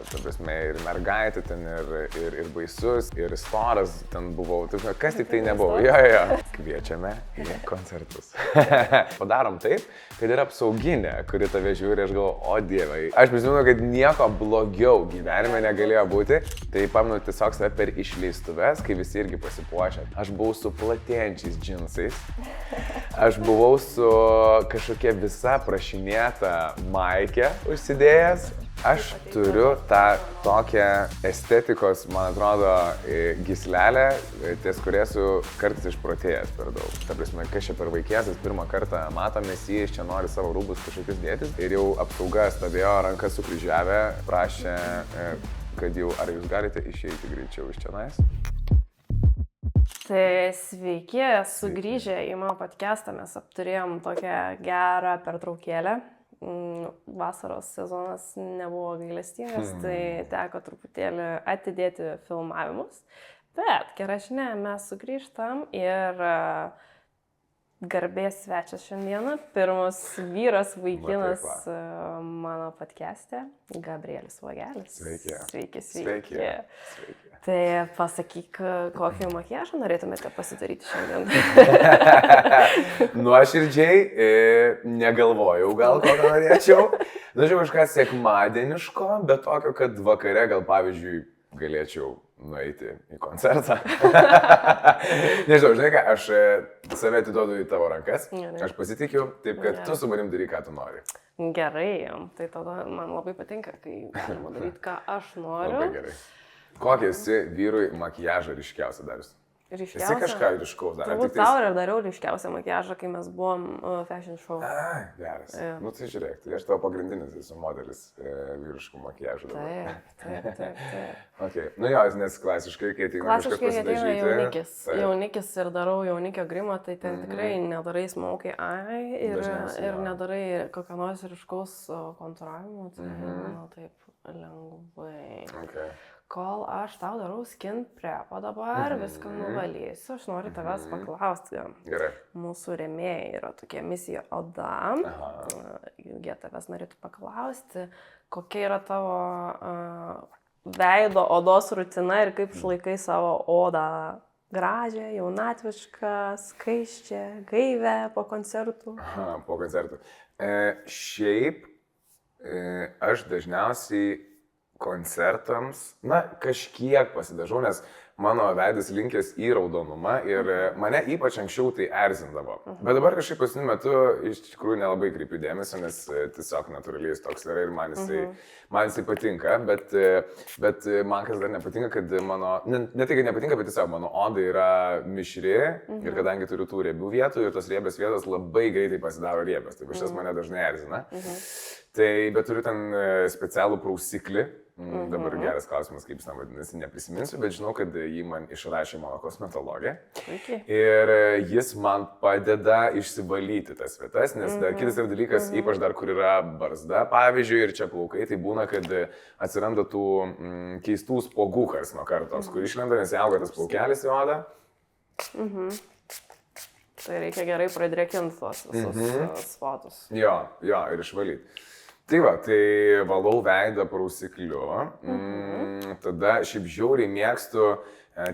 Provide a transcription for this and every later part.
ta prasme, ir mergaitė ten, ir baisus, ir storas ten buvau, kas tik tai nebuvo. Jo. Kviečiame į koncertus. Padarom taip, kad yra apsauginė, kuri tave žiūri, aš galvoju, o dievai. Aš prisimenu, kad nieko blogiau gyvenime negalėjo būti, tai pamenu tiesiog save per išleistuves, kai visi irgi pasipuošė. Aš buvau su platėjančiais džinsais, aš buvau su kažkokia visa prašinėta maikė užsidėjęs. Aš turiu tą tokią estetikos, man atrodo, gyslelę, ties kuria esu kartais išprotėjęs per daug. Ta prasme, kas čia per vaikėsas, pirmą kartą matomės jį, iš čia nori savo rūbus kažkokius dėtis. Ir jau apsauga stovėjo, rankas sukryžiavę, prašė, kad jau, ar jūs galite išeiti greičiau iš čionais? Tai sveiki, sugrįžę į mano podcastą, mes apturėjom tokią gerą pertraukėlę. Vasaros sezonas nebuvo gailestingas, tai teko truputėlį atidėti filmavimus. Bet, gera žinia, mes sugrįžtam ir garbės svečias šiandieną, pirmas vyras vaikinas mano podcast'e, Gabrielis Vagelis. Sveiki. Tai pasakyk, kokį makiažą norėtumėte pasidaryti šiandien? Nuoširdžiai, negalvojau gal kokio norėčiau. Norėčiau kažką sekmadieniško, bet tokio, kad vakare gal pavyzdžiui galėčiau nueiti į koncertą. Nežinau, žinai ką, aš save atiduodu į tavo rankas, aš pasitikiu, taip kad tu su manim daryk, ką tu nori. Gerai, tai tada man labai patinka, kai galima daryti, ką aš noriu. Labai gerai. Kokią esi vyrui makiažą ryškiausią darius? Ryškiausią? Esi kažką ryškaus daręs? Turbūt tau ir dariau ryškiausią makiažą, kai mes buvom fashion show. Geras. Nu tai žiūrėk, tai aš tavo pagrindinis esu modelis vyriškų makiažų dabar. Taip. Okay. Nu jo, nes klasiškai, kai ateina kažkas pasidažyti. Klasiškai ateina jaunikis ir darau jaunikio grimą, tai ten tikrai nedarai smaukai ir nedarai kokio nors ryškaus kontūravimo, tai taip lengvai. Okay. Kol aš tau darau skin prepą dabar, viską nuvalysiu, aš noriu tavęs paklausti. Gerai. Mūsų rėmėjai yra tokia misija Oda. Jie tavęs norėtų paklausti, kokia yra tavo veido odos rutina ir kaip išlaikai savo odą gražią, jaunatvišką, skaisčią, gaivę po koncertų. Po koncertų. Šiaip aš dažniausiai koncertams, kažkiek pasidažau, nes mano veidas linkęs į raudonumą ir mane ypač anksčiau tai erzindavo. Bet dabar kažkaip paskutiniu metu iš tikrųjų nelabai kreipiu dėmesio, nes tiesiog natūraliai toks yra ir man jisai patinka, bet man kas dar nepatinka, kad mano, ne tai, kad nepatinka, bet tiesiog mano oda yra mišri ir kadangi turiu tų riebių vietų ir tos riebios vietos labai greitai pasidaro riebios, tai šitas mane dažnai erzina. Tai, bet turiu ten specialų prausiklį. Dabar geras klausimas, kaip jis vadinasi, neprisiminsiu, bet žinau, kad jį man išrašė mano kosmetologė. Ir jis man padeda išsivalyti tas vietas, nes dar kitas yra dalykas, ypač dar kur yra barzda, pavyzdžiui, ir čia plaukai, tai būna, kad atsiranda tų keistų spogų kars nuo kartos, kur išlenda, nes auga tas plaukelis į odą. Tai reikia gerai pradrėkinti tuos visus spotus. Jo, ir išvalyti. Tai va, tai valau veidą prausikliu, tada šiaip žiauriai mėgstu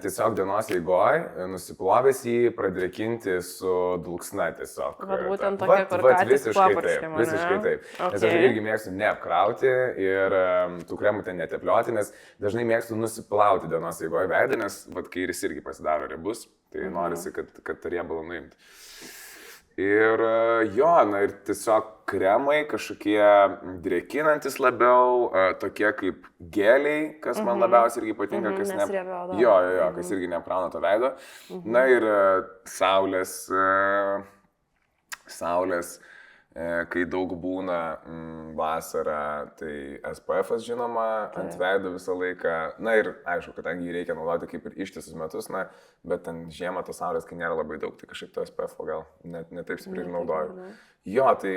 tiesiog dienos eigoj, nusiplovęs jį pradrėkinti su dulksna tiesiog. Vat būtent tokia, kur ką tik papurškėm, ne? Visiškai taip. Nes aš irgi mėgstu neapkrauti ir tų kremų ten neteplioti, nes dažnai mėgstu nusiplauti dienos eigoj veidą, nes kairis irgi pasidaro riebus, tai norisi, kad riebalą nuimti. Ir ir tiesiog kremai kažkokie drėkinantis labiau, tokie kaip geliai, kas man labiausiai irgi patinka, kas kas irgi neapkrauna to veido. Na ir saulės, kai daug būna vasarą, tai SPF-as žinoma, ant veido visą laiką. Na ir aišku, kadangi jį reikia naudoti kaip ir ištisus metus, bet ten žiemą tos saulės, kai nėra labai daug, tai kažkaip to SPF-o gal net taip stipriai naudoju. Jo, tai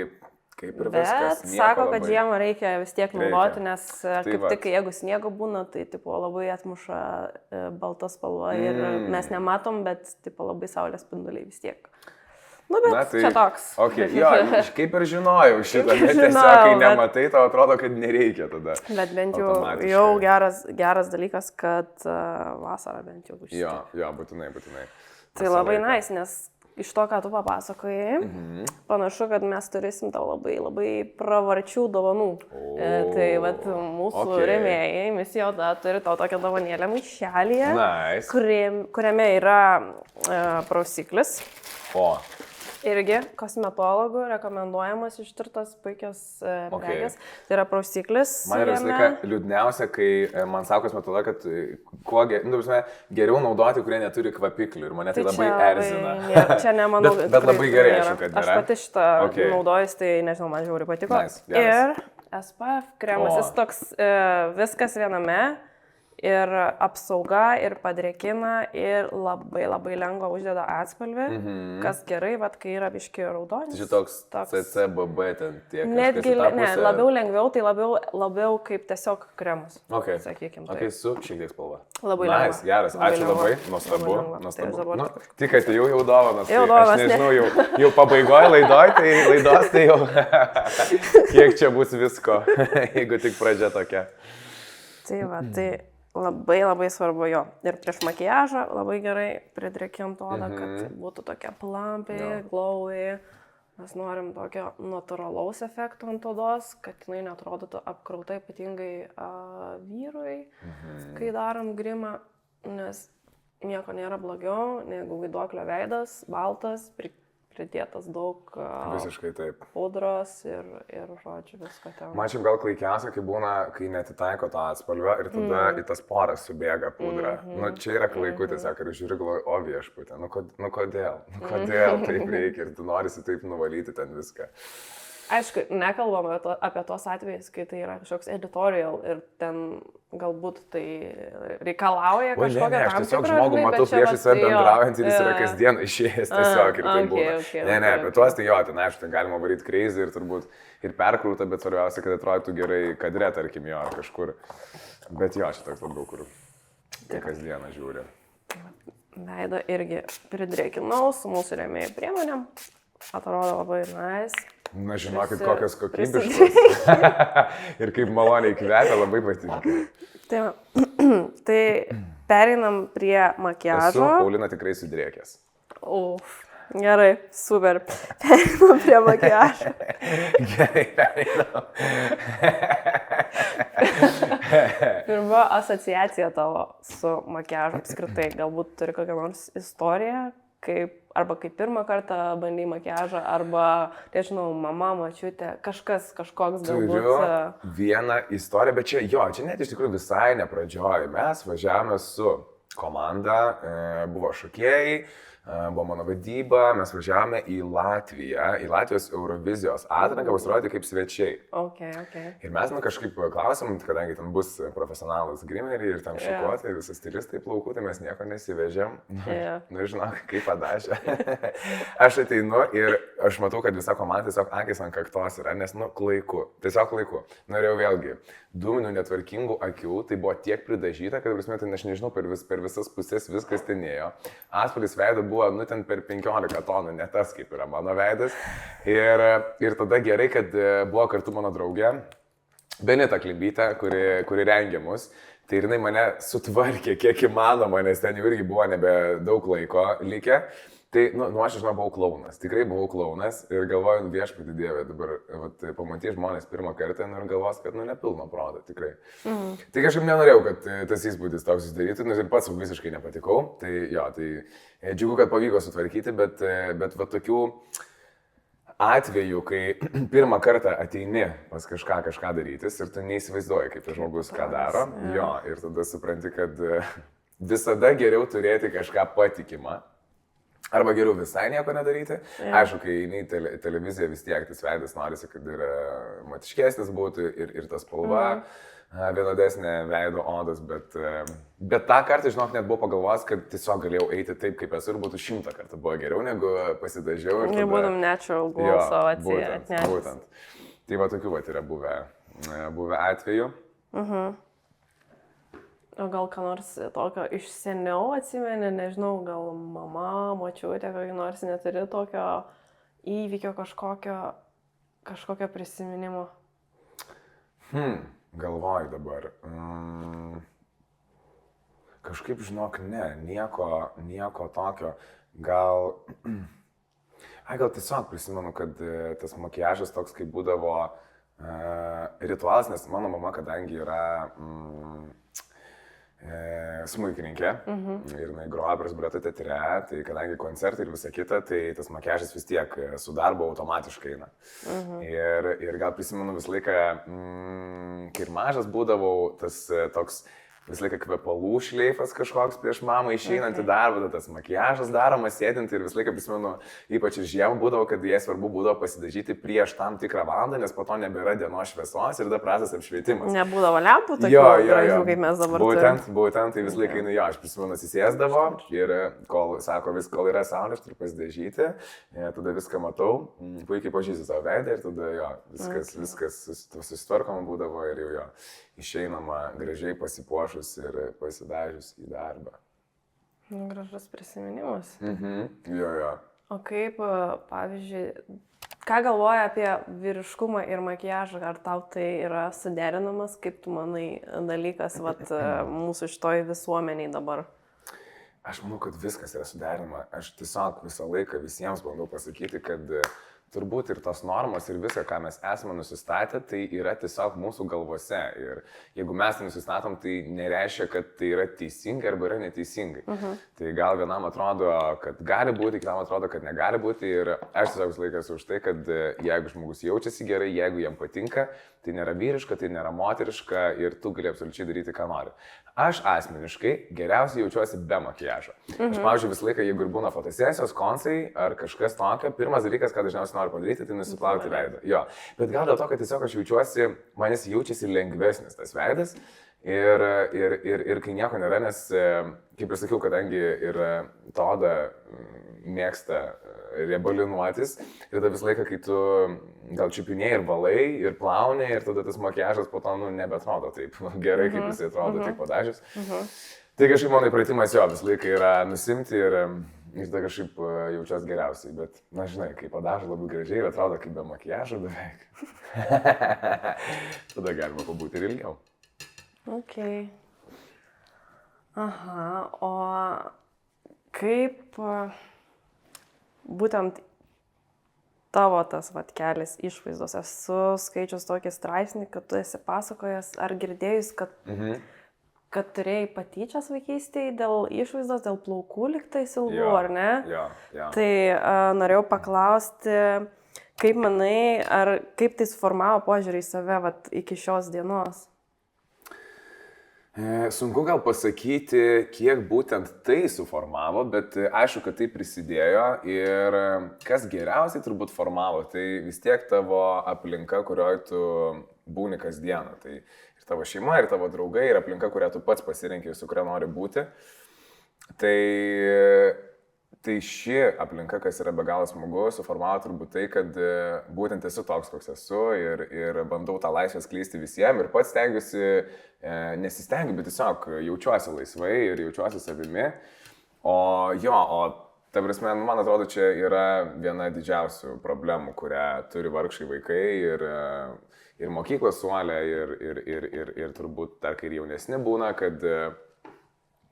kaip ir viskas. Bet sako, kad žiemą reikia vis tiek naudoti, nes kaip tik jeigu sniego būna, tai labai atmuša balta spalva ir mes nematom, bet labai saulės spinduliai vis tiek. Nu, bet čia toks. Okay, jo, kaip ir žinojau šitą, bet tiesiog, kai nematai, tau atrodo, kad nereikia tada. Bet bent jau geras dalykas, kad vasarą bent jau užsikrėsti. Jo, būtinai. Tai labai nice, nes iš to, ką tu papasakojai, panašu, kad mes turėsim tau labai pravarčių dovanų. Tai vat mūsų rėmėjai, Misijoda, turi tau tokią dovanėlę maišelėje, kuriame yra prausiklis. Irgi kosmetologų rekomenduojamas ištirtas puikios prekės. Tai yra prausiklis. Man yra visą laiką liūdniausia, kai man sako kosmetologai, kad geriau naudoti, kurie neturi kvapiklių. Ir mane tai labai erzina. Čia nemanau, bet labai gerai, aišku, kad nėra. Aš pati šitą naudojus, tai nežinau, man žiauriai patiko. Ir SPF kremas, jis toks viskas viename. Ir apsauga, ir padrėkina, ir labai lengva uždeda atspalvį, kas gerai, vat, kai yra biški raudonis. Tai toks CCBB ten tiek. Netgi, labiau lengviau, tai labiau kaip tiesiog kremas. Sakykim. Tai. Su šiek tiek spalva. Labai lengva. Geras, ačiū labai, nuostabu. Nu, tik atėjau jau dovanas. Aš nežinau, jau pabaigoje laidos, tai jau kiek čia bus visko, jeigu tik pradžia tokia. Tai va, tai labai svarbu jo. Ir prieš makiažą labai gerai pridrėkint odą, kad būtų tokia plumpi, glowy. Mes norim tokio natūralaus efekto ant odos, kad jinai neatrodytų apkrauta, ypatingai vyrui, kai darom grimą, nes nieko nėra blogiau, negu vaiduoklio veidas, baltas, pridėtas daug visiškai taip. Pudros ir žodžiu visko ten. Man šiaip gal klaikiausia, kai būna, kai netitaiko to atspalvio ir tada į tas poras subėga pudra. Nu, čia yra klaiku tiesiog ir žiūri galvoju, o viešputė, nu kodėl taip reikia ir tu norisi taip nuvalyti ten viską. Aišku, nekalbam apie tos atvejus, kai tai yra kažkoks editorial ir ten galbūt tai reikalauja kažkokio tam tikrą. Aš tiesiog žmogų matau priešai save bendraujant ir jis yra kasdien išėjęs tiesiog ir tai būna. Ne, apie tuos tai jo, ten aišku, ten galima varyti crazy ir turbūt ir perkrūta, bet svarbiausia, kad atrodytų gerai kadre, tarkim, jo, ar kažkur. Bet jo, čia toks labiau, kur kasdieną žiūri. Veidą irgi pridrėkinau su mūsų rėmėjų priemonėm. Atrodo labai nice. Na, žinokit, kokios kokybiškos. Ir kaip maloniai kvepia, labai patinka. Tai pereinam prie makiažo. Paulina tikrai sudrėkęs. Gerai, super. Pereinam prie makiažo. Gerai, pereinam. Pirma asociacija tavo su makiažu apskritai. Galbūt turi kokią nors istoriją, arba kaip pirmą kartą bandai makiažą, arba, nežinau, mama, mačiutė, kažkoks galbūt. Turiu vieną istoriją, bet čia net iš tikrųjų visai ne pradžioj. Mes važiavome su komanda, buvo šokėjai, buvo mano vadyba, mes važiavome į Latviją, į Latvijos Eurovizijos atranką pasirodyti kaip svečiai. Ir mes kažkaip klausim, kadangi ten bus profesionalus grimeriai ir ten šokuotai, visas stilistai plaukų, tai mes nieko nesivežėm. Nu, žinok, kaip padažė. Aš ateinu ir aš matau, kad visa komanda tiesiog akis ant kaktos yra, nes, klaiku. Tiesiog klaiku. Norėjau vėlgi dūminių netvarkingų akių, tai buvo tiek pridažyta, kad, tai aš nežinau, per visas pusės viskas tenėjo. Atspalvis veido buvo, ten per 15 tonų, ne tas kaip yra mano veidas. Ir tada gerai, kad buvo kartu mano draugė, Benita Klimbytė, kuri rengė mus. Tai jinai mane sutvarkė kiek įmanoma, nes ten jau irgi buvo nebe daug laiko likę. Tai, aš žinau, buvau klaunas, tikrai buvau klaunas ir galvoju, viešpatį Dievę, dabar pamatys žmonės pirmą kartą ir galvos, kad, nepilno proto, tikrai. Tai kažkaip nenorėjau, kad tas įspūdis toks susidarytų, ir pats visiškai nepatikau. Tai jo, tai džiugu, kad pavyko sutvarkyti, bet tokių atvejų, kai pirmą kartą ateini pas kažką darytis ir tu neįsivaizduoji, kaip tas žmogus ką daro. Jo, ir tada supranti, kad visada geriau turėti kažką patikimą. Arba geriau visai nieko nedaryti. Aišku, kai eini į televiziją, vis tiek tas veidas norisi, kad ir matiškesnis būtų ir tas spalva, vienodesnė veido odos, bet tą kartą, žinok, net buvau pagalvojęs, kad tiesiog galėjau eiti taip, kaip esu ir būtų 100 kartų buvo geriau, negu pasidažiau. Ir būtum natural glow savo atsinešęs. Būtent. Tai va tokių yra buvę atvejų. O gal ką nors tokio iš seniau atsimeni, nežinau, gal mama, močiutė, kokį nors neturi tokio įvykio kažkokio prisiminimo? Galvoju dabar. Kažkaip, žinok, nieko tokio. Gal tiesiog prisimenu, kad tas makiažas toks, kaip būdavo ritualas, nes mano mama, kadangi yra smuikininkė ir jinai groja Bresbreto teatre, tai kadangi koncertai ir visa kita, tai tas makiažas vis tiek su darbo automatiškai eina. Ir gal prisimenu visą laiką, kai ir mažas būdavau, tas toks visą laiką kvepalų šleifas kažkoks prieš mamą išeinant į darbą, tas makiažas daromas sėdint ir visą laiką prisimenu, ypač ir žiemą būdavo, kad jie svarbu būdavo pasidažyti prieš tam tikrą valandą, nes po to nebėra dienos šviesos ir tada prastas apšvietimas. Nebūdavo lempų tokių gražių, kaip mes dabar Būtent, tai visą laiką, aš prisimenu, atsisėsdavo ir kol yra saulė, aš turiu pasidažyti, tada viską matau, puikiai pažįstu savo veidą ir tada viskas susitvarkoma būdavo ir jau išeinama gražiai pasipuošus ir pasidažius į darbą. Gražus prisiminimas. Jo. O kaip, pavyzdžiui, ką galvoji apie vyriškumą ir makiažą? Ar tau tai yra suderinamas, kaip tu manai, dalykas mūsų šitoj visuomeniai dabar? Aš manau, kad viskas yra suderinama. Aš tiesiog visą laiką visiems bandau pasakyti, kad turbūt ir tos normos ir viską, ką mes esame nusistatę, tai yra tiesiog mūsų galvose. Ir jeigu mes tai nusistatom, tai nereiškia, kad tai yra teisingai arba yra neteisingai. Tai gal vienam atrodo, kad gali būti, kitam atrodo, kad negali būti. Ir aš tiesiog visą laiką esu už tai, kad jeigu žmogus jaučiasi gerai, jeigu jam patinka, tai nėra vyriška, tai nėra moteriška ir tu gali absoliučiai daryti, ką nori. Aš asmeniškai geriausiai jaučiuosi be makiažo. Aš, pavyzdžiui, visą laiką, jeigu ir būna fotosesijos, konsai ar kažkas tokio, pirmas dalykas, ką dažniausiai noriu padaryti, tai nusiplauti veidą. Jo. Bet gal dėl to, kad tiesiog aš jaučiuosi, manęs jaučiasi lengvesnis tas veidas ir kai nieko nėra, nes, kaip ir sakiau, kadangi ir to oda mėgsta riebalinuotis ir tada visą laiką, kai tu gal čiupinėjai ir valai, ir plauni, ir tada tas makiažas po to nebeatrodo taip gerai, kaip jis atrodo, taip padažius. Tai kažkaip mano įpratimas visą laiką yra nusimti ir tada kažkaip jaučiuosi geriausiai, bet, na žinai, kai padažo labai gražiai ir atrodo kaip be makiažo beveik. Tada galima pabūti ir ilgiau. Ok. Aha, o kaip būtent tavo tas kelias išvaizdos? Esu skaičius tokį straipsnį, kad tu esi pasakojęs ar girdėjus, kad turėjai patyčias vaikystėje dėl išvaizdos, dėl plaukų liktais ilgų, ar ne? Jo. Tai norėjau paklausti, kaip manai, ar kaip tai suformavo požiūrį į save iki šios dienos? Sunku gal pasakyti, kiek būtent tai suformavo, bet aišku, kad tai prisidėjo ir kas geriausiai turbūt formavo, tai vis tiek tavo aplinka, kurioje tu būni kasdieną. Tai ir tavo šeima, ir tavo draugai, ir aplinka, kurią tu pats pasirinkai, su kuria nori būti. Tai ši aplinka, kas yra be galo smagu, suformavo turbūt tai, kad būtent esu toks, koks esu ir bandau tą laisvę skleisti visiems ir pats nesistengiu, bet tiesiog jaučiuosi laisvai ir jaučiuosi savimi. O ta prasme, man atrodo, čia yra viena didžiausių problemų, kurią turi vargšai vaikai ir mokyklos suolė ir turbūt dar kai ir jaunesni būna, kad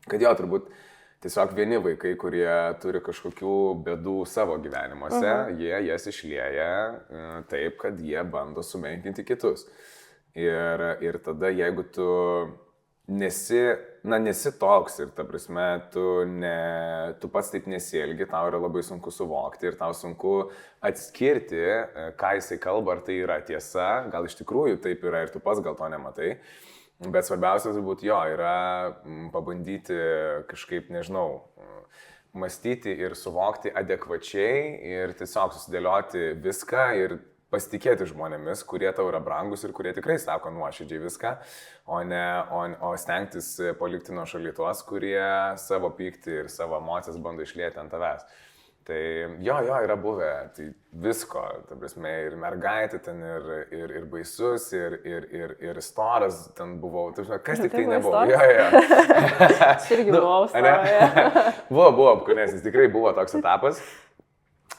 turbūt tiesiog vieni vaikai, kurie turi kažkokių bėdų savo gyvenimuose, jie jas išlieja taip, kad jie bando sumenkinti kitus. Ir tada, jeigu tu nesi toks ir, ta prasme, tu pats taip nesielgi, tau yra labai sunku suvokti ir tau sunku atskirti, ką jisai kalba, ar tai yra tiesa, gal iš tikrųjų taip yra ir tu pats gal to nematai. Bet svarbiausia turbūt yra pabandyti kažkaip, nežinau, mąstyti ir suvokti adekvačiai ir tiesiog susidėlioti viską ir pasitikėti žmonėmis, kurie tau yra brangus ir kurie tikrai sako nuoširdžiai viską, o stengtis palikti nuo šaly tuos, kurie savo pyktį ir savo emocijas bando išlieti ant tavęs. Tai jo, yra buvę, tai visko, ta prasme, ir mergaitė ten, ir baisus, ir storas ten buvau, ta prasme, kas tik tai nebuvo. Jo. Aš irgi buvau storoje. Buvo apkūnėsis, tikrai buvo toks etapas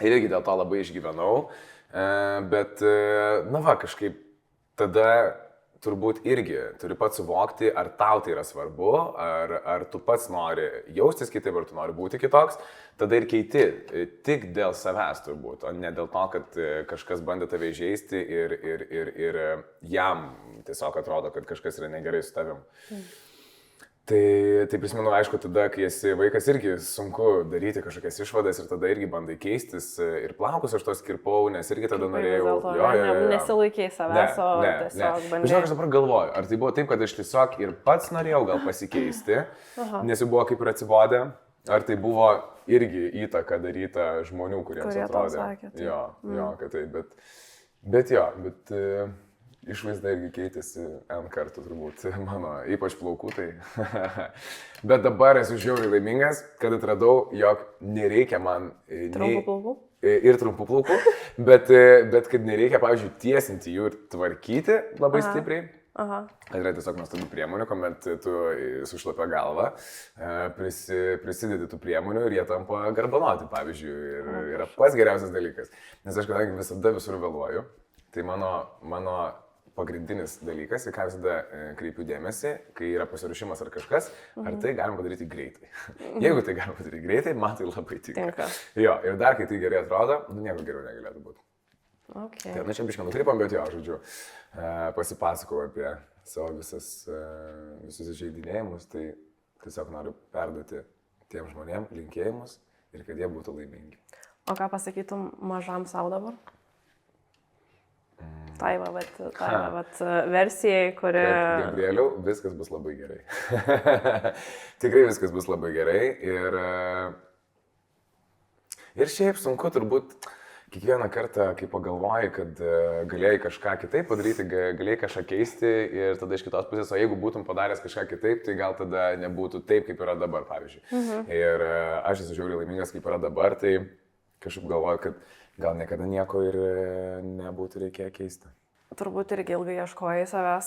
ir irgi dėl to labai išgyvenau, bet, na va, kažkaip tada turbūt irgi turi pats suvokti, ar tau tai yra svarbu, ar tu pats nori jaustis kitaip, ar tu nori būti kitoks, tada ir keiti tik dėl savęs turbūt, o ne dėl to, kad kažkas bandė tave įžeisti ir jam tiesiog atrodo, kad kažkas yra negerai su tavim. Tai prisimenu, aišku, tada, kai esi vaikas, irgi sunku daryti kažkokias išvadas ir tada irgi bandai keistis ir plaukus aš tos kirpau, nes irgi tada norėjau... Nesilaikiai savęs, o tiesiog bandai. Žinok, aš dabar galvoju, ar tai buvo taip, kad aš tiesiog ir pats norėjau gal pasikeisti, nes jau buvo kaip ir atsibodę, ar tai buvo irgi įtaka daryta žmonių, kuriems atrodė. Jo, kad tai, bet išvaizda irgi keitėsi N kartų turbūt mano, ypač plaukų tai. Bet dabar esu žiauriai laimingas, kad atradau, jog nereikia man... Trumpų plaukų? Ir trumpų plaukų, bet kad nereikia, pavyzdžiui, tiesinti jų ir tvarkyti labai stipriai. Kad yra tiesiog nuostabių priemonių, kuomet tu sušlapia galvą, prisidedi tų priemonių ir jie tampa garbanoti, pavyzdžiui, ir yra pats geriausias dalykas. Nes aš kadangi visada visur vėluoju, tai mano pagrindinis dalykas, į ką visada kreipiu dėmesį, kai yra pasiruošimas ar kažkas, ar tai galima padaryti greitai. Jeigu tai galima padaryti greitai, man tai labai tinka. Jo, ir dar kai tai gerai atrodo, nieko geriau negalėtų būti. Okay. Tai, čia biškai nukrypam, bet jo, žodžiu, pasipasakau apie savo visus įžeidinėjimus, tai tiesiog noriu perduoti tiem žmonėm linkėjimus ir kad jie būtų laimingi. O ką pasakytum mažam savo dabar? Tai versijai, kuri... Gabrieliau, viskas bus labai gerai. Tikrai viskas bus labai gerai. Ir šiaip sunku turbūt kiekvieną kartą, kai pagalvoji, kad galėjai kažką kitaip padaryti, galėjai kažką keisti ir tada iš kitos pusės, o jeigu būtum padaręs kažką kitaip, tai gal tada nebūtų taip, kaip yra dabar, pavyzdžiui. Ir aš esu žiauriai laimingas, kaip yra dabar, tai kažkaip galvoju, kad gal niekada nieko ir nebūtų reikėję keisti. Turbūt irgi ilgai ieškojai savęs,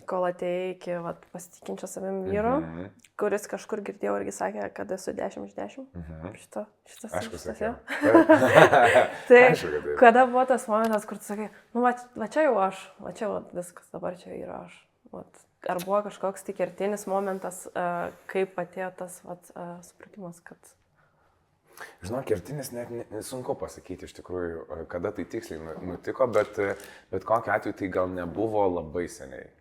kol atėjai iki pasitikinčio savim vyro, kuris kažkur girdėjau irgi sakė, kad esu 10 iš 10. Šitas. Aišku, sakiau. Tai kada buvo tas momentas, kur tu sakai, nu va čia jau aš, va čia viskas, dabar čia yra aš. Ar buvo kažkoks tik kertinis momentas, kaip atėjo tas supratimas, kad... Žinau, kertinis net sunku pasakyti iš tikrųjų, kada tai tiksliai nutiko, bet kokiu atveju tai gal nebuvo labai seniai.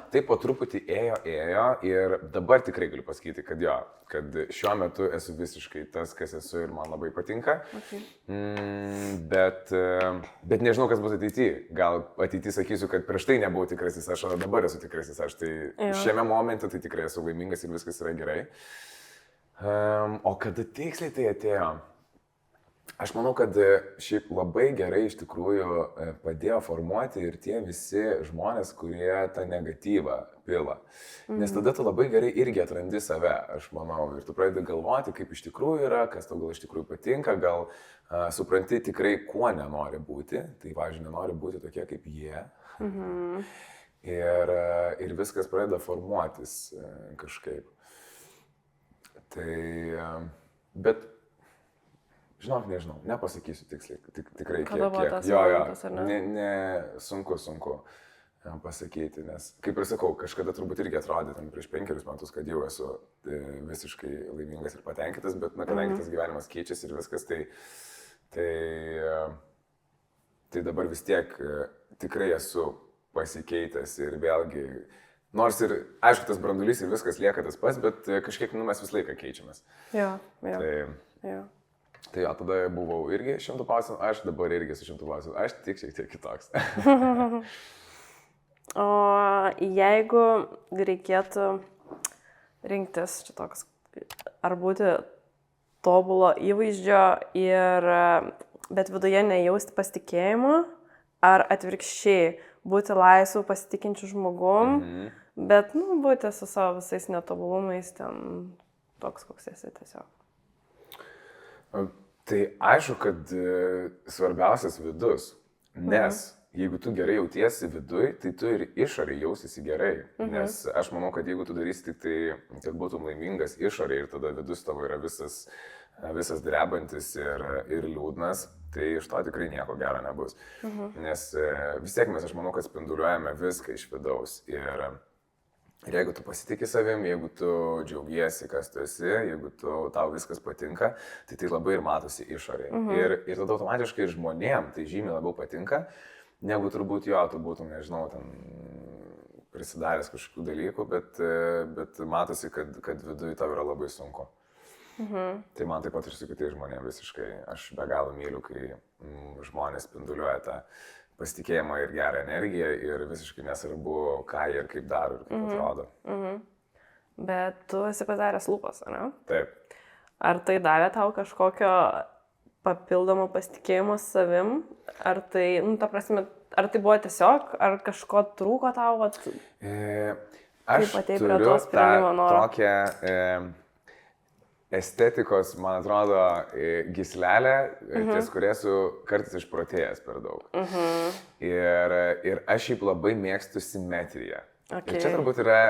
Tai po truputį ėjo ir dabar tikrai galiu pasakyti, kad šiuo metu esu visiškai tas, kas esu ir man labai patinka. Bet nežinau, kas bus ateityje. Gal ateityje sakysiu, kad prieš tai nebuvau tikrasis aš, o dabar esu tikrasis aš. Tai šiame momente tai tikrai esu laimingas ir viskas yra gerai. O kada tiksliai tai atėjo? Aš manau, kad šiaip labai gerai iš tikrųjų padėjo formuoti ir tie visi žmonės, kurie tą negatyvą pila. Nes tada tu labai gerai irgi atrandi save, aš manau, ir tu pradedi galvoti, kaip iš tikrųjų yra, kas tau gal iš tikrųjų patinka, gal supranti tikrai, kuo nenori būti. Tai, pavyzdžiui, nenori būti tokie kaip jie. Ir viskas pradeda formuotis kažkaip. Tai, bet, žinok, nežinau, nepasakysiu tiksliai, tikrai kiek. Kada buvo tas momentas, ar ne? Sunku pasakyti, nes, kaip ir sakau, kažkada turbūt irgi atrodė tam prieš 5 metus, kad jau esu visiškai laimingas ir patenkintas, bet, kadangi tas gyvenimas keičiasi ir viskas, tai dabar vis tiek tikrai esu pasikeitęs ir vėlgi... Nors ir, aišku, tas brandulys ir viskas lieka tas pats, bet kažkiek mes visą laiką keičiamės. Jo. Tai tada buvau irgi 100%, aš dabar irgi esu 100%, aš tik šiek tiek kitoks. O jeigu reikėtų rinktis čia toks, ar būti tobulo įvaizdžio bet viduje nejausti pasitikėjimo, ar atvirkščiai būti laisvu pasitikinčiu žmogum, bet, būti su savo visais netobulumais ten toks, koks esi tiesiog. Tai aišku, kad svarbiausias vidus, nes jeigu tu gerai jautiesi viduj, tai tu ir išoriai jausiesi gerai. Nes aš manau, kad jeigu tu darysi tik tai, kad būtum laimingas išoriai ir tada vidus tavo yra visas drebantis ir liūdnas, tai iš to tikrai nieko gero nebus. Nes vis tiek aš manau, kad spinduliuojame viską iš vidaus. Ir jeigu tu pasitikė savim, jeigu tu džiaugiesi, kas tu esi, jeigu tau viskas patinka, tai labai ir matosi išoriai. Ir tada automatiškai žmonėm tai žymiai labiau patinka, negu turbūt tu būtum, nežinau, ten prisidaręs kažkokių dalykų, bet matosi, kad viduje tau yra labai sunku. Tai man taip pat ir su kitais žmonėmis visiškai, aš be galo myliu, kai žmonės spinduliuoja tą pasitikėjimą ir gerą energiją ir visiškai nesvarbu, ką jie ir kaip daro ir kaip atrodo. Bet tu esi padaręs lūpas, ne? Taip. Ar tai davė tau kažkokio papildomo pasitikėjimo savim? Ar tai, ta prasme, ar tai buvo tiesiog, ar kažko trūko tau? Aš turiu tokią estetikos, man atrodo, gyslelę, ties kurie esu kartais išprotėjęs per daug. Ir aš šiaip labai mėgstu simetriją. Ir čia turbūt yra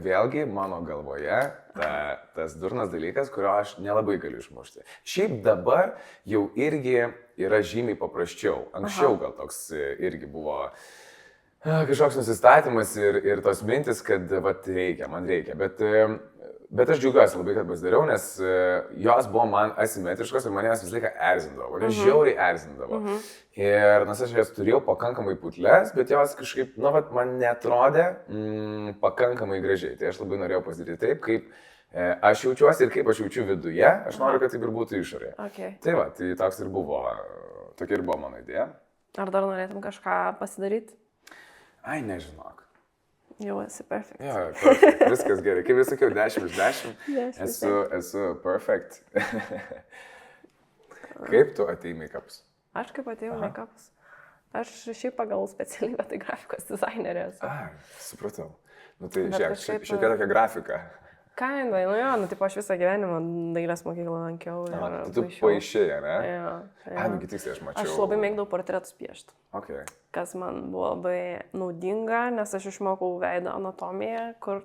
vėlgi mano galvoje tas durnas dalykas, kurio aš nelabai galiu išmušti. Šiaip dabar jau irgi yra žymiai paprasčiau. Anksčiau gal toks irgi buvo kažkoks nusistatymas ir tos mintis, kad man reikia. Bet aš džiaugiuosi labai, kad pasidariau, nes jos buvo man asimetriškos ir manęs visą laiką erzindavo. Mane žiauriai erzindavo. Ir nors aš jas turėjau pakankamai putlės, bet jos kažkaip, man netrodė pakankamai gražiai. Tai aš labai norėjau pasidaryti taip, kaip aš jaučiuosi ir kaip aš jaučiu viduje. Aš noriu, kad taip ir būtų išorėje. Tai tai toks ir buvo, tokia ir buvo mano idėja. Ar dar norėtum kažką pasidaryti? Ai, nežinok. Jau esi perfect. Jo, perfect. Viskas gerai. Kaip jau sakiau, 10 iš 10. Esu perfect. Kaip tu atėjai make-ups? Aš kaip atėjau make-ups? Aš šiaip pagal specialybę tai grafikos dizainerė esu. Supratau. Tai žiūrėk, šiokia tokia grafika. Kaina, aš visą gyvenimą dailės mokyklą lankiau. Tai tu paišėjai, ne? Jo. Nagi tiksliai aš mačiau. Aš labai mėgdavau portretus piešti. Okay. Kas man buvo labai naudinga, nes aš išmokau veido anatomiją, kur...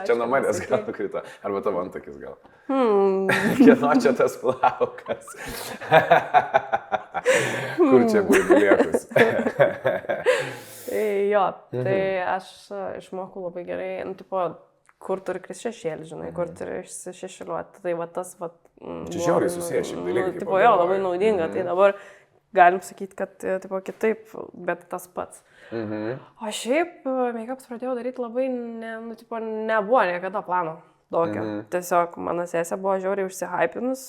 Čia nuo manęs gal nukrito, arba tavo antakis gal. Kieno čia tas plaukas? Kur čia buvo liekus? Jo, tai aš išmokau labai gerai, kur turi kristi šešėlį, žinai, kur turi šešėliuoti. Tai tas, čia žiauriai susiję šiaip dalykai. Jo, labai naudinga, tai dabar galim sakyti, kad kitaip, bet tas pats. O šiaip make-ups pradėjau daryti labai, nebuvo niekada plano tokio. Tiesiog mano sesė buvo žiauriai užsihypinus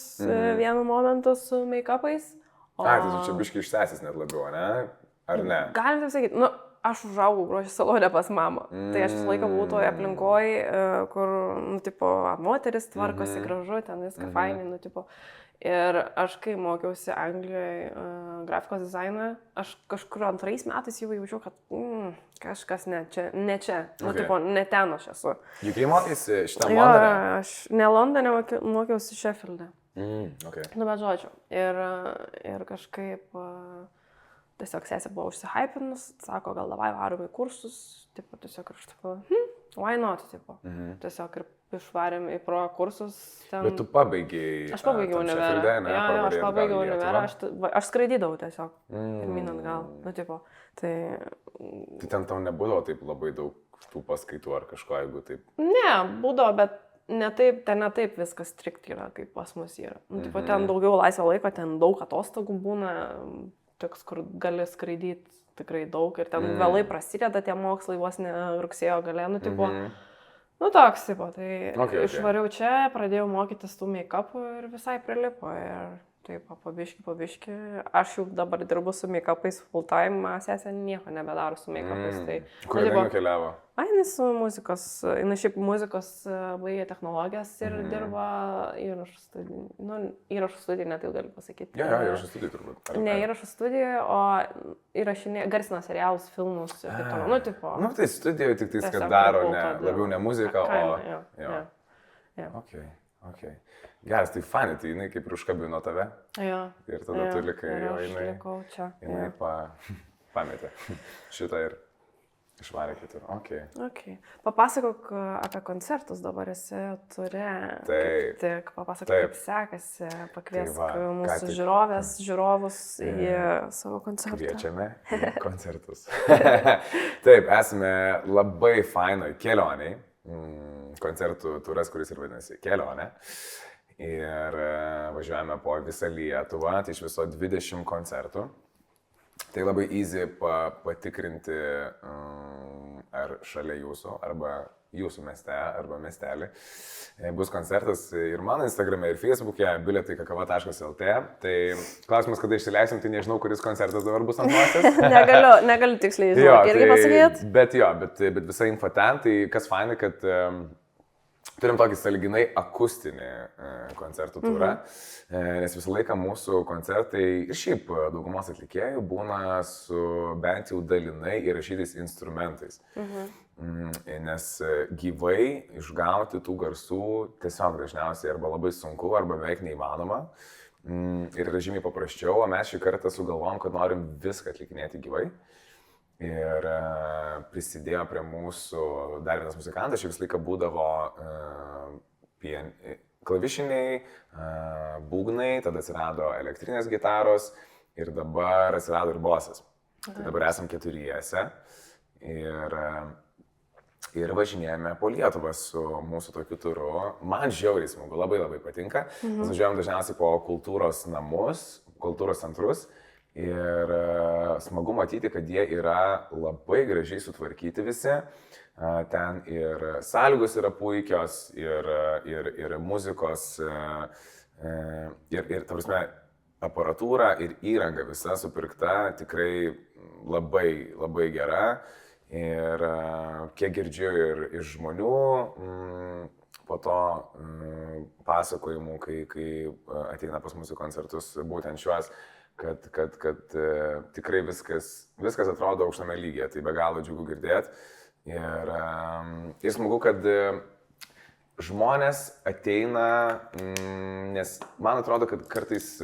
vienu momentu su make-upais. Tai tu čia biškai iš sesės net labiau, ne? Ar ne? Galim taip sakyti, aš užaugau grožio salone pas mamą. Tai aš visą laiką buvau toje aplinkoje, kur, moteris tvarkosi gražu, ten viską fainai, Ir aš, kai mokiausi Anglijoje grafikos dizainą, aš kažkur 2 metais jau jaučiau, kad kažkas ne čia. Ne ten aš esu. Juk mokiausi šitam Londone? Aš ne Londone mokiausi Sheffield'e. Okay. Bet žodžiu. Ir kažkaip... Tiesiog sesė buvo užsihypinus, sako, gal davai varom į kursus, tiesiog ir aš why not, tiesiog ir išvarėm į pro kursus. Bet tu pabaigiai. Aš pabaigiau univerą. Aš pabaigiau univerą, aš skraidydavau tiesiog. Ir minant gal, tai... Tai ten tau nebūdavo taip labai daug tų paskaitų ar kažko, jeigu taip... Ne, būdavo, bet ten ne taip viskas strikt yra, kaip pas mus yra. Ten daugiau laisvo laiko, ten daug atostogų būna. Toks, kur gali skraidyti tikrai daug ir ten vėlai prasideda tie mokslai, vos ne rugsėjo gale, toks, tai išvariau čia, pradėjau mokytis tų make-upų ir visai prilipo ir taip, pabiški, aš jau dabar dirbu su make-upais full time, sesė nieko nebedaro su make-upais, tai... Kur jinai nukeliavo? Jinai su muzikos, jinai šiaip muzikos baigė technologijas ir dirba įrašų studijų, įrašų studijų, net jau galiu pasakyti. Jo, įrašų studijų turbūt. Ne įrašų studijų, o įrašinė, garsina serialus, filmus ir taip toliau, Tai studijoje tik tai, kad daro labiau ne muziką, o... Jo. Okay. Geras, tai fani, tai jinai kaip ir užkabino tave. Jo. Ir tada tu likai, ir jo, aš likau čia. jinai pametė šitą ir išvarė kitur. Okay. Papasakok apie koncertus, dabar esi turi. Taip. Tik papasakok, kaip sekasi, pakviesk mūsų žiūrovus į savo koncertą. Kviečiame į koncertus. Taip, esame labai fainoj kelioniai. Koncertų turas, kuris ir vadinasi Kelionė. Ir važiuojame po visą Lietuvą, tai iš viso 20 koncertų. Tai labai easy patikrinti, ar šalia jūsų, arba jūsų mieste, arba miestelį. Bus koncertas ir mano Instagrame, ir Facebook'e, bilietai.kakava.lt. Tai klausimas, kada išsileisim, tai nežinau, kuris koncertas dabar bus ant nosies. negaliu tiksliai žinoti, irgi pasakyti. Bet visa info ten, tai kas fainai, kad turim tokį sąlyginai akustinį koncertų turą, nes visą laiką mūsų koncertai ir šiaip daugumos atlikėjų būna su bent jau dalinai įrašytais instrumentais. Nes gyvai išgauti tų garsų tiesiog dažniausiai arba labai sunku, arba beveik neįmanoma. Ir yra žymiai paprasčiau, o mes šį kartą sugalvom, kad norim viską atlikinėti gyvai. Ir prisidėjo prie mūsų dar vienas muzikantas, šį visą laiką būdavo klavišiniai, būgnai, tada atsirado elektrinės gitaros ir dabar atsirado ir bosas. Tai dabar esam keturiese ir važinėjame po Lietuvą su mūsų tokiu turu. Man žiauriai smagu, labai patinka. Mes važiuojam dažniausiai po kultūros namus, kultūros centrus. Ir smagu matyti, kad jie yra labai gražiai sutvarkyti visi. Ten ir sąlygos yra puikios, ir muzikos, ir ta prasme, aparatūra ir įranga visa supirkta tikrai labai gera. Ir kiek girdžiu ir iš žmonių po to pasakojimų, kai ateina pas mūsų koncertus būtent šiuos, kad tikrai viskas atrodo aukštame lygyje, tai be galo džiugu girdėti. Ir smagu, kad žmonės ateina, nes man atrodo, kad kartais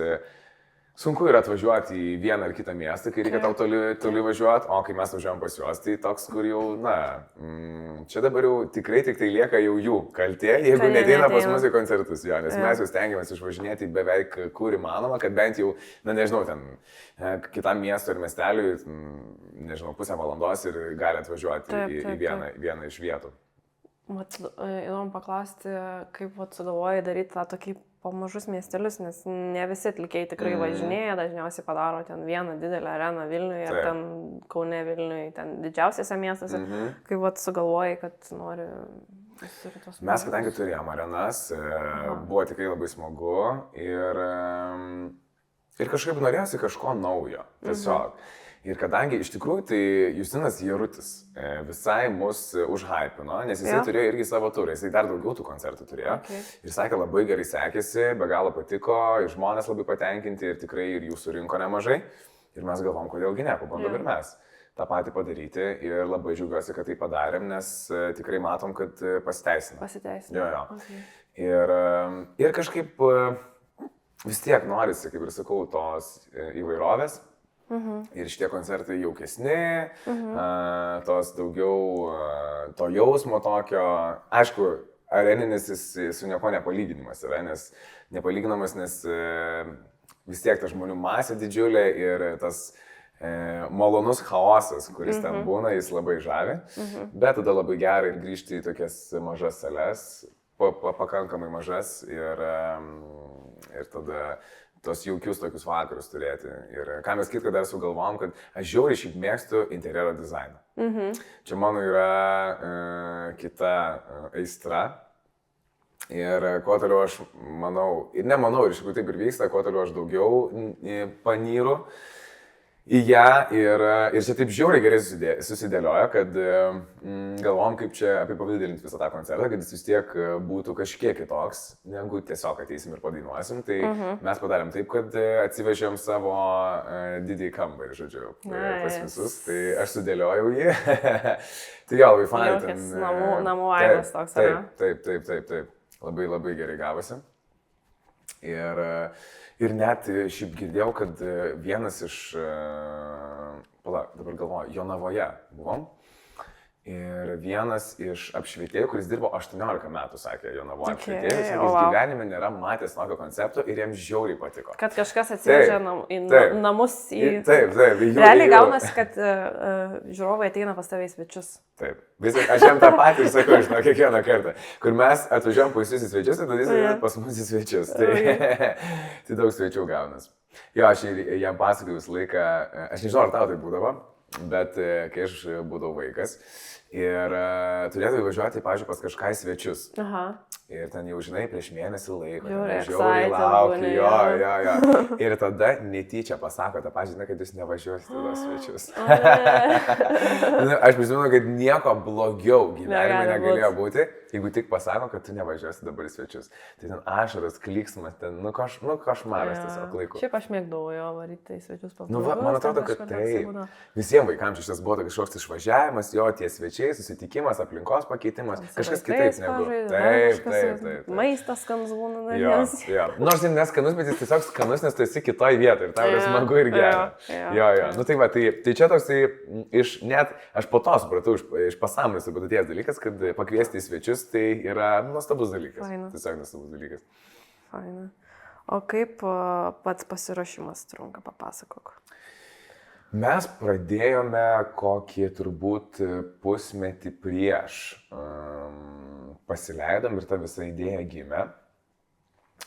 sunku yra atvažiuoti į vieną ar kitą miestą, kai reikia tau toli važiuoti, o kai mes važiuojam pas juos, tai toks, kur jau, čia dabar jau tikrai tik tai lieka jau jų kaltė, jeigu neteina pas mus į koncertus, jo, nes mes jau stengiamės išvažinėti beveik kur įmanoma, kad bent jau, nežinau, ten kitam miestui ir miesteliui, nežinau, pusę valandos ir gali atvažiuoti į vieną iš vietų. Įdomu paklausti, kaip sugalvojai daryti tą tokį po mažus miestelius, nes ne visi atlikėjai tikrai važinėja, dažniausiai padaro ten vieną didelę areną Vilniuje, ar ten Kaune Vilniuje, ten didžiausiuose miestuose. Kaip sugalvojai, kad nori turi tos mažus? Mes kadangi turėjom arenas, buvo tikrai labai smagu ir kažkaip norėjosi kažko naujo, tiesiog. Ir kadangi iš tikrųjų tai Justinas Jarutis visai mus užhypino, nes jisai turėjo irgi savo turą, jisai dar daugiau tų koncertų turėjo. Ir sakė, labai gerai sekėsi, be galo patiko, žmonės labai patenkinti ir tikrai ir jų surinko nemažai. Ir mes galvom, kodėlgi ne, pabandom ir mes tą patį padaryti. Ir labai džiaugiuosi, kad tai padarėm, nes tikrai matom, kad pasiteisina. Jo. Ir kažkaip vis tiek norisi, kaip ir sakau, tos įvairovės. Ir šitie koncertai jaukesni, tos daugiau to jausmo tokio, aišku, areninis jis su nieko nepalyginimas yra, nes nepalyginamas, nes vis tiek ta žmonių masė didžiulė ir tas malonus chaosas, kuris ten būna, jis labai žavi, bet tada labai gerai ir grįžti į tokias mažas sales, pakankamai mažas ir tada tos jaukius tokius vakarus turėti. Ir ką mes kitką dar sugalvom, kad aš žiauriai šiaip mėgstu interjero dizainą. Čia mano yra kita aistra. Ir kuo toliau aš manau, ir nemanau, ir iš tikrųjų taip ir vyksta, kuo toliau aš daugiau panyru į ją. Ir čia taip žiauriai gerai susidėlioja, kad galvom, kaip čia apipavydalinti visą tą koncertą, kad jis vis tiek būtų kažkiek kitoks, negu tiesiog ateisim ir padainuosim. Tai mes padarėm taip, kad atsivežėm savo didįjį kambarį, žodžiu, pas visus. Tai aš sudėliojau jį. Tai jo, labai fainai. Namų aidas toks, ar ne? Taip. labai labai gerai gavosi. Ir net šiaip girdėjau, kad vienas iš, dabar galvoju, Jonavoje buvom. Ir vienas iš apšvietėjų, kuris dirbo 18 metų, sakė Jonavoje apšvietėjus, ir jis gyvenime nėra matęs tokio koncepto ir jam žiauriai patiko. Kad kažkas atsivežė namus į... Taip. Realiai gaunasi, kad žiūrovai ateina pas tave į svečius. Taip. Aš jam tą patį sakau, žinau, kiekvieną kartą, kur mes atvažiuojam pas jūs į svečius ir tada jis ateina pas mus į svečius. Tai daug svečių gaunas. Jo, aš jam pasakoju visą laiką, aš nežinau, ar tau tai būdavo, bet kai aš būdavau vaikas ir turėdavai važiuoti, pavyzdžiui, pas kažką į svečius. Aha. Ir ten jau, žinai, prieš mėnesį laiko. Žiauriai lauki. Jo. Ir tada netyčia pasako tą pažiūrį, kad jūs nevažiuosite tos svečius. Aš prisimenu, kad nieko blogiau gyvenime negalėjo būti, jeigu tik pasako, kad tu nevažiuosi dabar į svečius. Tai ten ašaras, klyksmas, ten, košmaras tiesiog laiku. Šiaip aš mėgdavau jo varyti į svečius pas mus. Man atrodo, kad tai visiems vaikams šitas buvo kažkoks išvažiavimas, jo tie svečiai, susitikimas, aplinkos pakeitimas, kažkas kitaip negu. Taip. Maistas skanus būna. Jo. Nors jis neskanus, bet jis tiesiog skanus, nes tu esi kitoj vietoje ir tau yra smagu ir gera. Jo. Nu tai va, tai čia toks, net aš po to supratau iš pasąmonės turbūt atėjęs dalykas, kad pakviesti į svečius tai yra nuostabus dalykas. Faina. Tiesiog nuostabus dalykas. Faina. O kaip pats pasiruošimas trunka, papasakok. Mes pradėjome kokį turbūt pusmetį prieš pasileidom ir ta visa idėja gimė.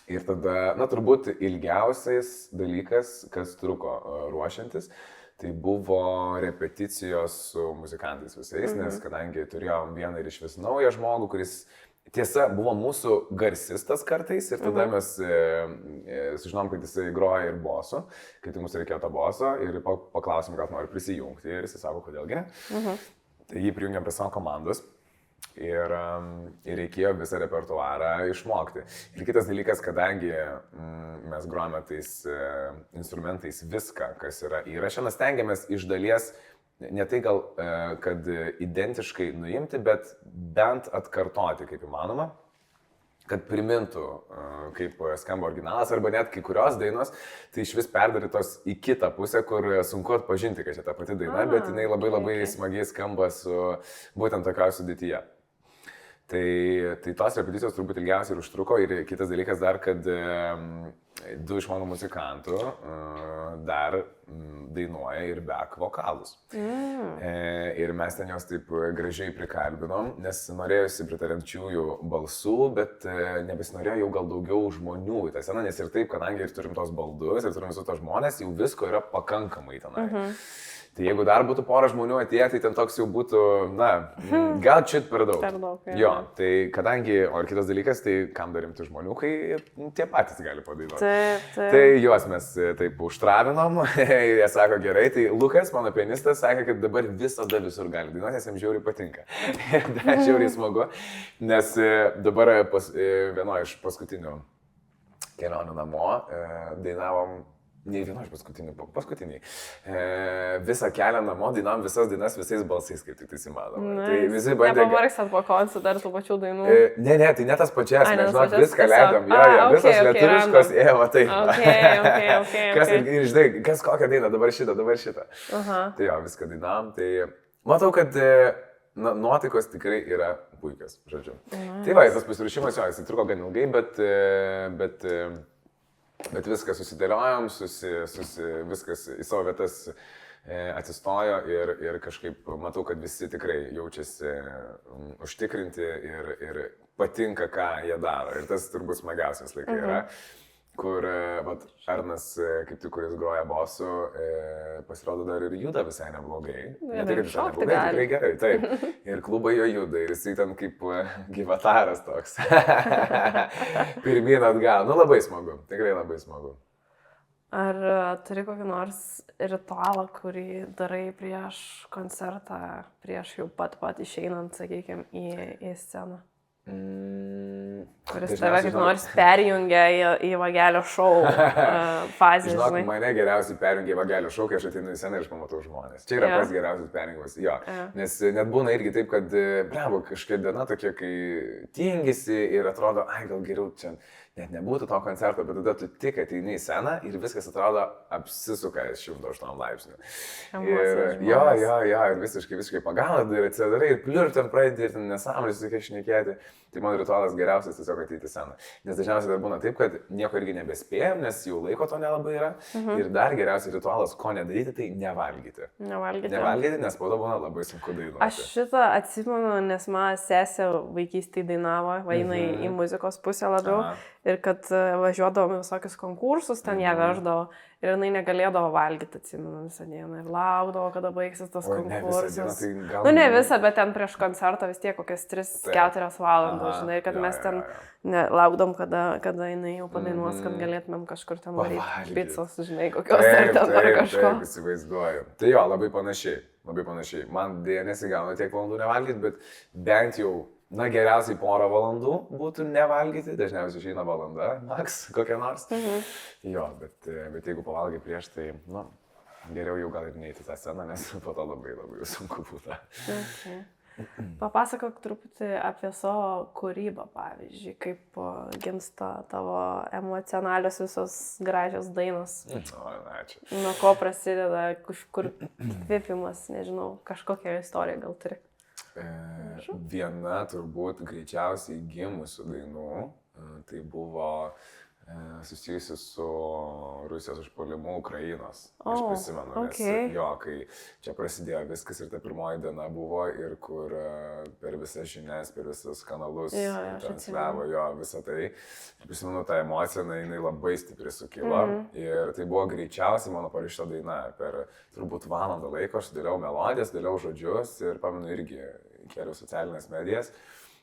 Ir tada, turbūt ilgiausias dalykas, kas truko ruošiantis, tai buvo repeticijos su muzikantais visais, nes kadangi turėjom vieną ir iš vis naują žmogų, kuris tiesa buvo mūsų garsistas kartais ir tada mes sužinom, kad jisai groja ir bosu, kai tai mums reikėjo to boso ir paklausim, gal nori prisijungti ir jisai sako, kodėlgi ne. Tai jį prijungiam prie savo komandos. Ir reikėjo visą repertuarą išmokti. Ir kitas dalykas, kadangi mes grojame tais instrumentais viską, kas yra įraše, mes stengiamės iš dalies ne tai gal, kad identiškai nuimti, bet bent atkartoti kaip įmanoma, kad primintų, kaip skamba originalas, arba net kai kurios dainos, tai iš vis perdarytos į kitą pusę, kur sunku atpažinti, kad čia ta pati daina, bet jinai labai labai smagiai skamba su būtent tokio sudėtyje. Tai tos repeticijos turbūt ilgiausiai ir užtruko ir kitas dalykas dar, kad du iš mano muzikantų dar dainuoja ir back vokalus. Ir mes ten jos taip gražiai prikalbinom, nes norėjusi pritariančiųjų balsų, bet nebesinorėjo jau gal daugiau žmonių į tą sceną, nes ir taip, kadangi ir turim tos baldus ir turim visus tos žmonės, jau visko yra pakankamai tenai. Tai jeigu dar būtų pora žmonių atėję, tai ten toks jau būtų, gal čiut per daug. Jo, tai kadangi, o ir kitas dalykas, tai kam dar rimti žmonių, kai tie patys gali padainuoti. Taip. Tai juos mes taip užtravinom, jie sako gerai, tai Lukas, mano pianistas, sakė, kad dabar visada visur gali dainuoti, nes jam žiauriai patinka. Tai žiauriai smagu, nes dabar vienoje iš paskutinių kelionių namo dainavom. Ne vieno iš paskutiniai. Visą kelią namo dainavom visas dainas visais balsais, kaip tik tai įmanoma. Tai visi bandė... Nepavargstat po koncertų dar tų pačių dainų? Ne, tai ne tas pačias, mes žinot, viską leidom. Visos lietuviškos, taip. Ir žinai, kas kokią dainą, dabar šitą. Tai jo, viską dainavom. Tai matau, kad nuotaikos tikrai yra puikios, žodžiu. Tai va, tas pasiruošimas jo, jis truko gan ilgai, bet viskas susidėliojom, viskas į savo vietas atsistojo ir kažkaip matau, kad visi tikrai jaučiasi užtikrinti ir patinka, ką jie daro. Ir tas turbūt smagiausias laikai yra, kur Arnas, kaip tik, kuris groja bosu, pasirodo dar ir juda visai neblogai. Ne tai, kad visai neblogai, tikrai gerai, taip. Ir klubai jo juda ir jisai ten kaip gyvataras toks. Pirmyn atgal. Labai smagu, tikrai labai smagu. Ar turi kokį nors ritualą, kurį darai prieš koncertą, prieš jau pat išeinant, sakykime, į sceną? Kuris tave kaip nors perjungia į vagelio šou fazę. Žinok, mane geriausiai perjungia į vagelio šou, kai aš ateinu į sceną ir aš pamatau žmonės. Čia yra pats geriausias perjungimas. Jo. Nes net būna irgi taip, kad, bravo, kažkokia diena tokia, kai tingisi ir atrodo, ai, gal geriau čia net nebūtų to koncerto, bet tada tu tik ateini į sceną ir viskas atrodo apsisuka 108 laipsnių. Ir visiškai pagauna, ir atsidarai, ir pliur ten pradedi, ir ten nesąmonės tokia šnekėti. Tai mano ritualas geriausias tiesiog ateiti į sceną. Nes dažniausiai dar būna taip, kad nieko irgi nebespėjom, nes jau laiko to nelabai yra. Ir dar geriausias ritualas, ko nedaryti, tai nevalgyti. Nevalgyti, nes po to būna labai sunku dainuoti. Aš šitą atsimenu, nes mano sesė vaikystėje dainavo, vainai į muzikos pusę labiau. Ir kad važiuodavom visokius konkursus, ten ją veždavo ir jinai negalėdavo valgyti, atsimenu, visą dieną. Ir laukdavo, kada baigsis tas konkursas. Ne visą, bet ten prieš koncertą vis tiek kokias 3-4 valandas, žinai, kad mes ten laukdom, kada jinai jau padainuos, kad galėtumėm kažkur ten varyti pizzos, žinai, kokios ar ten ar kažko. Taip, įsivaizduoju. Tai jo, labai panašiai. Man dėja nesigauna tiek valandų nevalgyti, bet bent jau geriausiai porą valandų būtų nevalgyti, dažniausiai išeina valanda, maks, kokia nors. Jo, bet jeigu pavalgai prieš, tai, geriau jau gal ir neįti tą sceną, nes po to labai sunku būtų. Okay. Papasakok truputį apie savo kūrybą, pavyzdžiui, kaip gimsta tavo emocionalios visos gražios dainos. Ačiū. Nuo ko prasideda, kur kvėpimas, nežinau, kažkokią istoriją gal turi. Viena turbūt greičiausiai gimusių dainų, tai buvo susijusi su Rusijos užpuolimu Ukrainos. Aš prisimenu, nes kai čia prasidėjo viskas ir ta pirmoji diena buvo ir kur per visas žinias, per visas kanalus transliavo visą tai. Prisimenu tą emociją, jinai labai stipriai sukilo ir tai buvo greičiausiai mano parašyta daina. Per turbūt valandą laiko aš dėliau melodijas, dėliau žodžius ir pamenu irgi keliau socialinės medijas.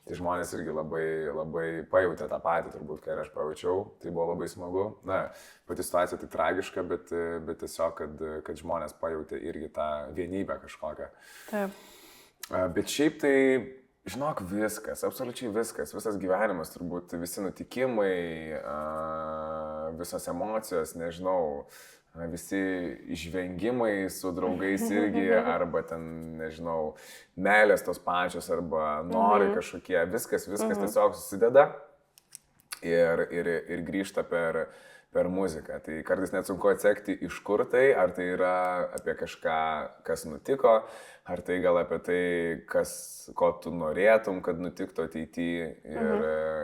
Tai žmonės irgi labai pajautė tą patį, turbūt, kai aš pajaučiau. Tai buvo labai smagu. Pati situacija tai tragiška, bet tiesiog, kad žmonės pajautė irgi tą vienybę kažkokią. Taip. Bet šiaip tai, žinok, viskas, absoliučiai viskas. Visas gyvenimas turbūt, visi nutikimai, visos emocijos, nežinau, visi išvengimai su draugais irgi, arba ten, nežinau, meilės tos pačios, arba norai kažkokie, viskas tiesiog susideda ir grįžta per muziką. Tai kartais net sunku atsekti, iš kur tai, ar tai yra apie kažką, kas nutiko, ar tai gal apie tai, ko tu norėtum, kad nutiktų ateityje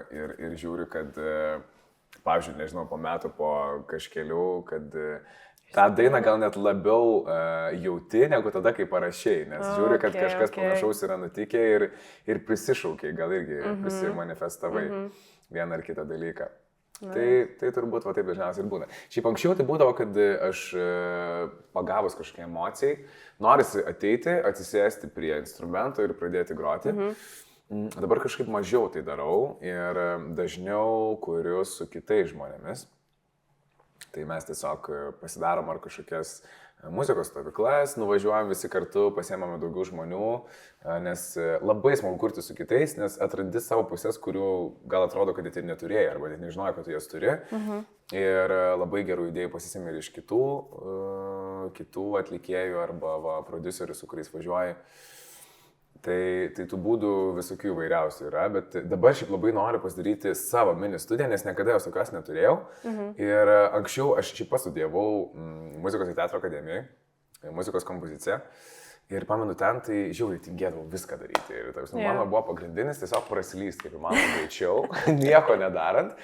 ir žiūri, kad pavyzdžiui, nežinau, po metų, po kažkelių, kad tą dainą gal net labiau jauti negu tada, kai parašiai, nes žiūri, kad kažkas panašaus yra nutikę ir prisišaukiai, gal irgi prisimanifestavai vieną ar kitą dalyką. Tai turbūt taip dažniausiai ir būna. Šiaip anksčiau tai būdavo, kad aš pagavus kažkokiai emocijai, norisi ateiti, atsisėsti prie instrumento ir pradėti groti. Dabar kažkaip mažiau tai darau ir dažniau kuriu su kitais žmonėmis. Tai mes tiesiog pasidarom ar kažkokias muzikos stovyklas, nuvažiuojam visi kartu, pasiemame daugiau žmonių, nes labai smagu kurti su kitais, nes atrandi savo pusės, kurių gal atrodo, kad tai neturėjai, arba net nežinojo, kad tu jas turi. Ir labai gerų idėjų pasisėmė ir iš kitų atlikėjų arba prodiuserių, su kuriais važiuoji. Tai tų būdų visokių įvairiausių yra, bet dabar šiaip labai noriu pasidaryti savo mini studiją, nes niekada jos tokios neturėjau. Ir anksčiau aš šiaip studijavau muzikos ir teatro akademijoje, muzikos kompoziciją. Ir pamenu ten, tai žiauriai tingėdavau viską daryti. Ir mano buvo pagrindinis tiesiog prasilysti, kaip įmanoma greičiau, nieko nedarant.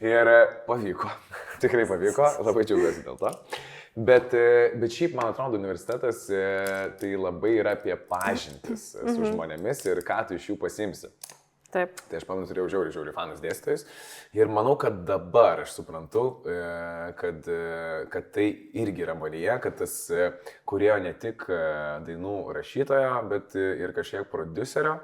Ir pavyko, tikrai pavyko, labai džiaugiuosi dėl to. Bet šiaip, man atrodo, universitetas tai labai yra apie pažintis su žmonėmis ir ką tu iš jų pasimsi. Taip. Tai aš pamenu, turėjau žiauriai fanus dėstytojus ir manau, kad dabar aš suprantu, kad tai irgi yra manyje, kad tas kūrėjo ne tik dainų rašytojo, bet ir kažkiek prodiuserio.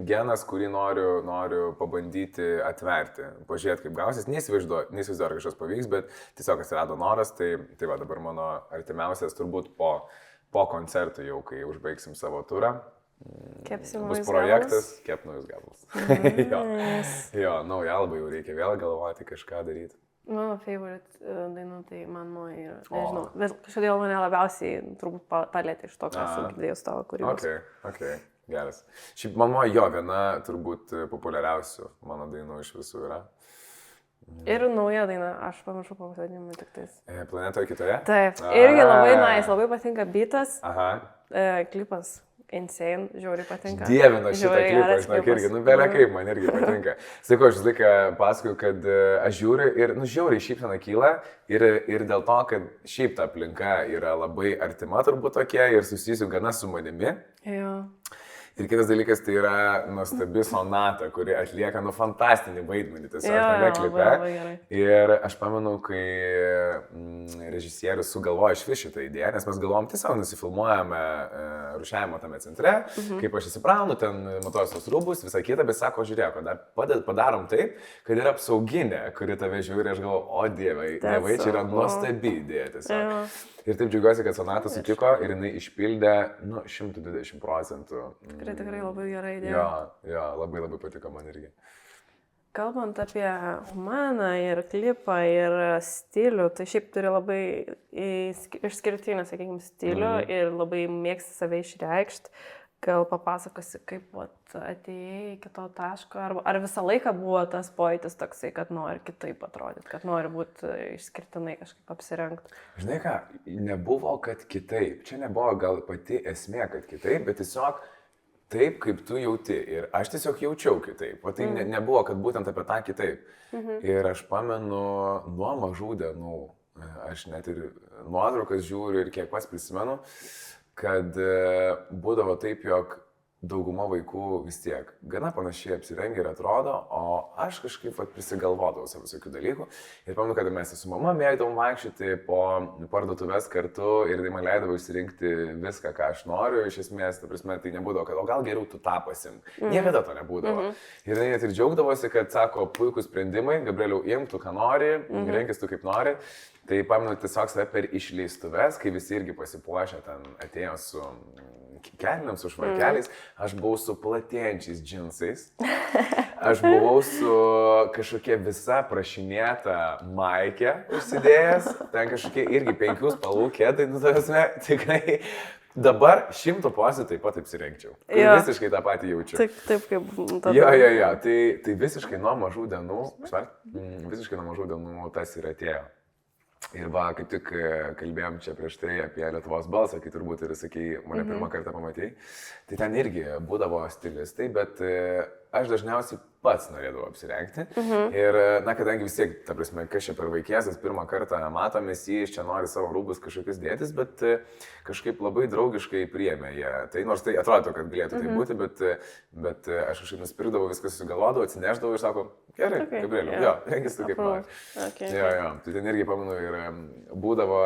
Genas, kurį noriu pabandyti atverti, pažiūrėti, kaip gausis, neįsivaizduoju, ar kažkas pavyks, bet tiesiog atsirado noras, tai va dabar mano artimiausias turbūt po koncertų jau, kai užbaigsim savo turą, Kepsim bus naujus projektas, kep naujus gabalus. gabalus. Jo, naują albą jau reikia vėl galvoti, kažką daryti. Mano favorite daina, tai mano yra, O. nežinau, bet kažkodėl mane labiausiai turbūt palėtė iš to, ką esu girdėjus tavo kūrybos. Ok, geras. Šiaip mano jo viena turbūt populiariausių mano dainų iš visų yra. Ir nauja daina, aš pamiršau pavadinimą tik tais. Planetoje kitoje? Taip, irgi labai nice, labai patinka beatas, Aha. Klipas. Insane, žiauriai patinka. Dievinu šitą Žiauriai klipą, geras žinok, klipas. irgi, belia kaip, man irgi patinka. Sakau, aš visą laiką pasakoju, kad aš žiūriu ir, žiauriai šypsena kyla ir dėl to, kad šiaip ta aplinka yra labai artima turbūt tokia ir susijusiu gana su manimi. Jo. Ir kitas dalykas, tai yra nuostabi sonata, kuri atlieka, fantastinį vaidmenį tiesiog tame klipe. Labai. Ir aš pamenu, kai režisierius sugalvojo išvis šitą idėją, nes mes galvom tiesiog nusifilmuojame rūšiavimo tame centre, kaip aš įsipraunu, ten matuoju tos rūbus, visą kitą, bet sako, žiūrėk, padarom taip, kad yra apsauginė, kuri tave žiūri, aš galvoju, o dievai, čia yra nuostabi idėja tiesiog. Ir taip džiaugiuosi, kad sonata sutiko ir jinai išpildė 120%. Tikrai labai gera idėja. Jo, labai patiko man irgi. Kalbant apie humaną ir klipą ir stilių, tai šiaip turi labai išskirtinį, sakykime, stilių ir labai mėgsti save išreikšti. Gal papasakosi, kaip atėjai iki to taško, ar visą laiką buvo tas pojūtis toksai, kad nori kitaip atrodyti, kad nori būti išskirtinai kažkaip apsirengti. Žinai ką, nebuvo, kad kitaip. Čia nebuvo gal pati esmė, kad kitaip, bet tiesiog taip, kaip tu jauti. Ir aš tiesiog jaučiau kitaip. O tai nebuvo, kad būtent apie tą kitaip. Ir aš pamenu nuo mažų dienų, aš net ir nuotraukas žiūriu ir kiek pats prisimenu, kad būdavo taip, jog dauguma vaikų vis tiek gana panašiai apsirengia ir atrodo, o aš kažkaip prisigalvodavau savo visokių dalykų. Ir pamenu, kad mes su mama mėgdavom vaikščioti po parduotuvės kartu ir tai man leidavo išsirinkti viską, ką aš noriu. Iš esmės, ta prasme, tai nebūdavo, kad o gal geriau tu tą pasimk. Niekada to nebūdavo. Ir tai net ir džiaugdavosi, kad sako, puikūs sprendimai, Gabrieliau, imk tu, ką nori, renkis tu, kaip nori. Tai pamenu tiesiog save per išleistuves, kai visi irgi pasipuošę ten atėjo su kelniam, su švarkeliais, aš buvau su platėjančiais džinsais, aš buvau su kažkokia visa prašinėta maikė užsidėjęs, ten kažkokie irgi 5 spalvų kėdai, tikrai dabar 100% taip pat apsirengčiau. Visiškai tą patį jaučiu. Taip kaip tada. Jo, tai visiškai nuo mažų dienų tas ir atėjo. Ir va, kaip tik kalbėjom čia prieš tai apie Lietuvos balsą, kai turbūt ir sakei, mane pirmą kartą pamatei, tai ten irgi būdavo stilistai, bet aš dažniausiai pats norėdavau apsirengti. Ir, kadangi vis tiek, ta prasme, kas čia per vaikėsas, pirmą kartą matomės jį, iš čia nori savo rūbus kažkokius dėtis, bet kažkaip labai draugiškai priėmė jie. Tai nors tai atrodo, kad galėtų tai būti, bet aš kažkaip nusipirkdavau, viskas susigalvodavau, atsineždavau ir sako, gerai, Gabrieliau, rengis tu kaip nori. Jo, tai ten irgi pamenu ir būdavo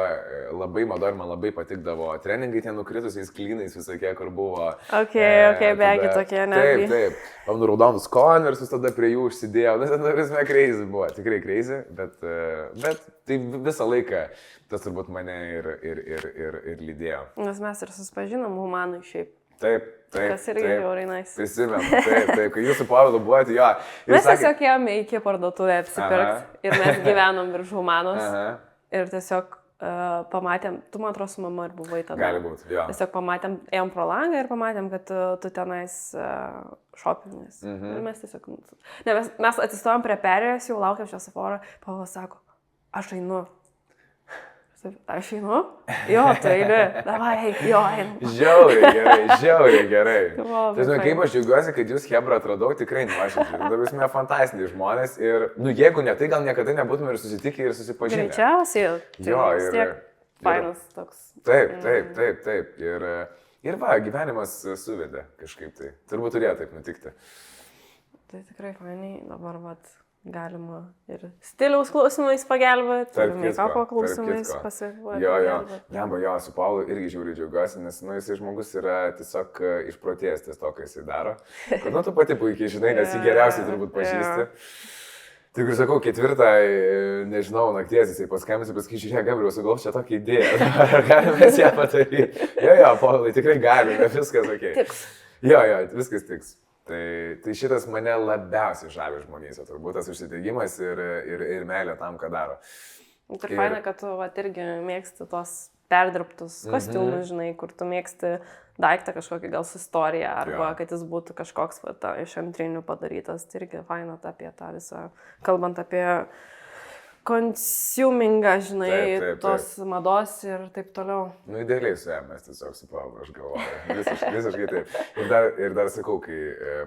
labai mada ir man labai patikdavo treningai ten nukritusiais klynais visokie, kur buvo. Begi tokie, ne? Taip. Pamenu raudonus Converse, tada prie jų užsidėjau. Na, crazy buvo, tikrai crazy, bet tai visą laiką tas turbūt mane ir lydėjo. Nes mes ir susipažinom humanui šiaip. Taip. Kas irgi žiauriai nice. Prisimenu, taip, kai jūs su Pavilu buvote, jo. Mes tiesiog ėjome iki parduotuvę apsipirkti ir mes gyvenom virš humanos. Ir tiesiog pamatėm, tu man atrodo su mama ir buvai tada. Gali būti, jo. Tiesiog pamatėm, ėjom pro langą ir pamatėm, kad tu tenais šopinės. Ir mes tiesiog... Ne, mes atsistojom prie perėjos, jau laukiam šviesoforo, Pavilas sako, aš einu. Aš einu? Jo, tu eini. Davai, jo, einu. Žiauriai gerai. Tai kaip aš džiaugiuosi, kad jūs Hebra atradau, tikrai nuoširdžiai. Dabar mes fantastiniai žmonės ir, jeigu ne tai, gal niekada nebūtume ir susitikę ir susipažinę. Greičiausiai. Jo, ir... Fainas toks. Taip. Ir va, gyvenimas suvedė kažkaip tai. Turbūt turėjo taip nutikti. Tai tikrai fainai, dabar vat. Galima ir stiliaus klausimais pagelbėti, ir make-upo klausimais pasiekti. Jo, su Paulu irgi žiūri džiaugiuosi, nes jisai žmogus yra tiesiog išprotėjęs ties to, ką jisai daro. Kad tu pati puikiai žinai, nes jį geriausiai turbūt pažįsti. Tik ir sakau, 4, nežinau, nakties jisai paskambins ir pasakysiu, žiūrėk, Gabrieliau, sugalvos čia tokią idėją, ar galime mes ją padaryti? Jo, Paulai, tikrai galime, viskas ok. Jo, viskas tiks. Tai šitas mane labiausiai žavi žmonėse, turbūt tas užsidėgymas ir meilė tam, ką daro. Ir faina, kad tu irgi mėgsti tos perdirbtus kostiumus, žinai, kur tu mėgsti daiktą kažkokį gal su istorija, arba kad jis būtų kažkoks iš antrinių padarytas. Tai irgi faina apie tą visą, kalbant apie consumingą, žinai, taip. Tos mados ir taip toliau. Nu, idealiai su jam mes tiesiog supravom, aš galvoju. Visiškai taip. Ir dar sakau, kai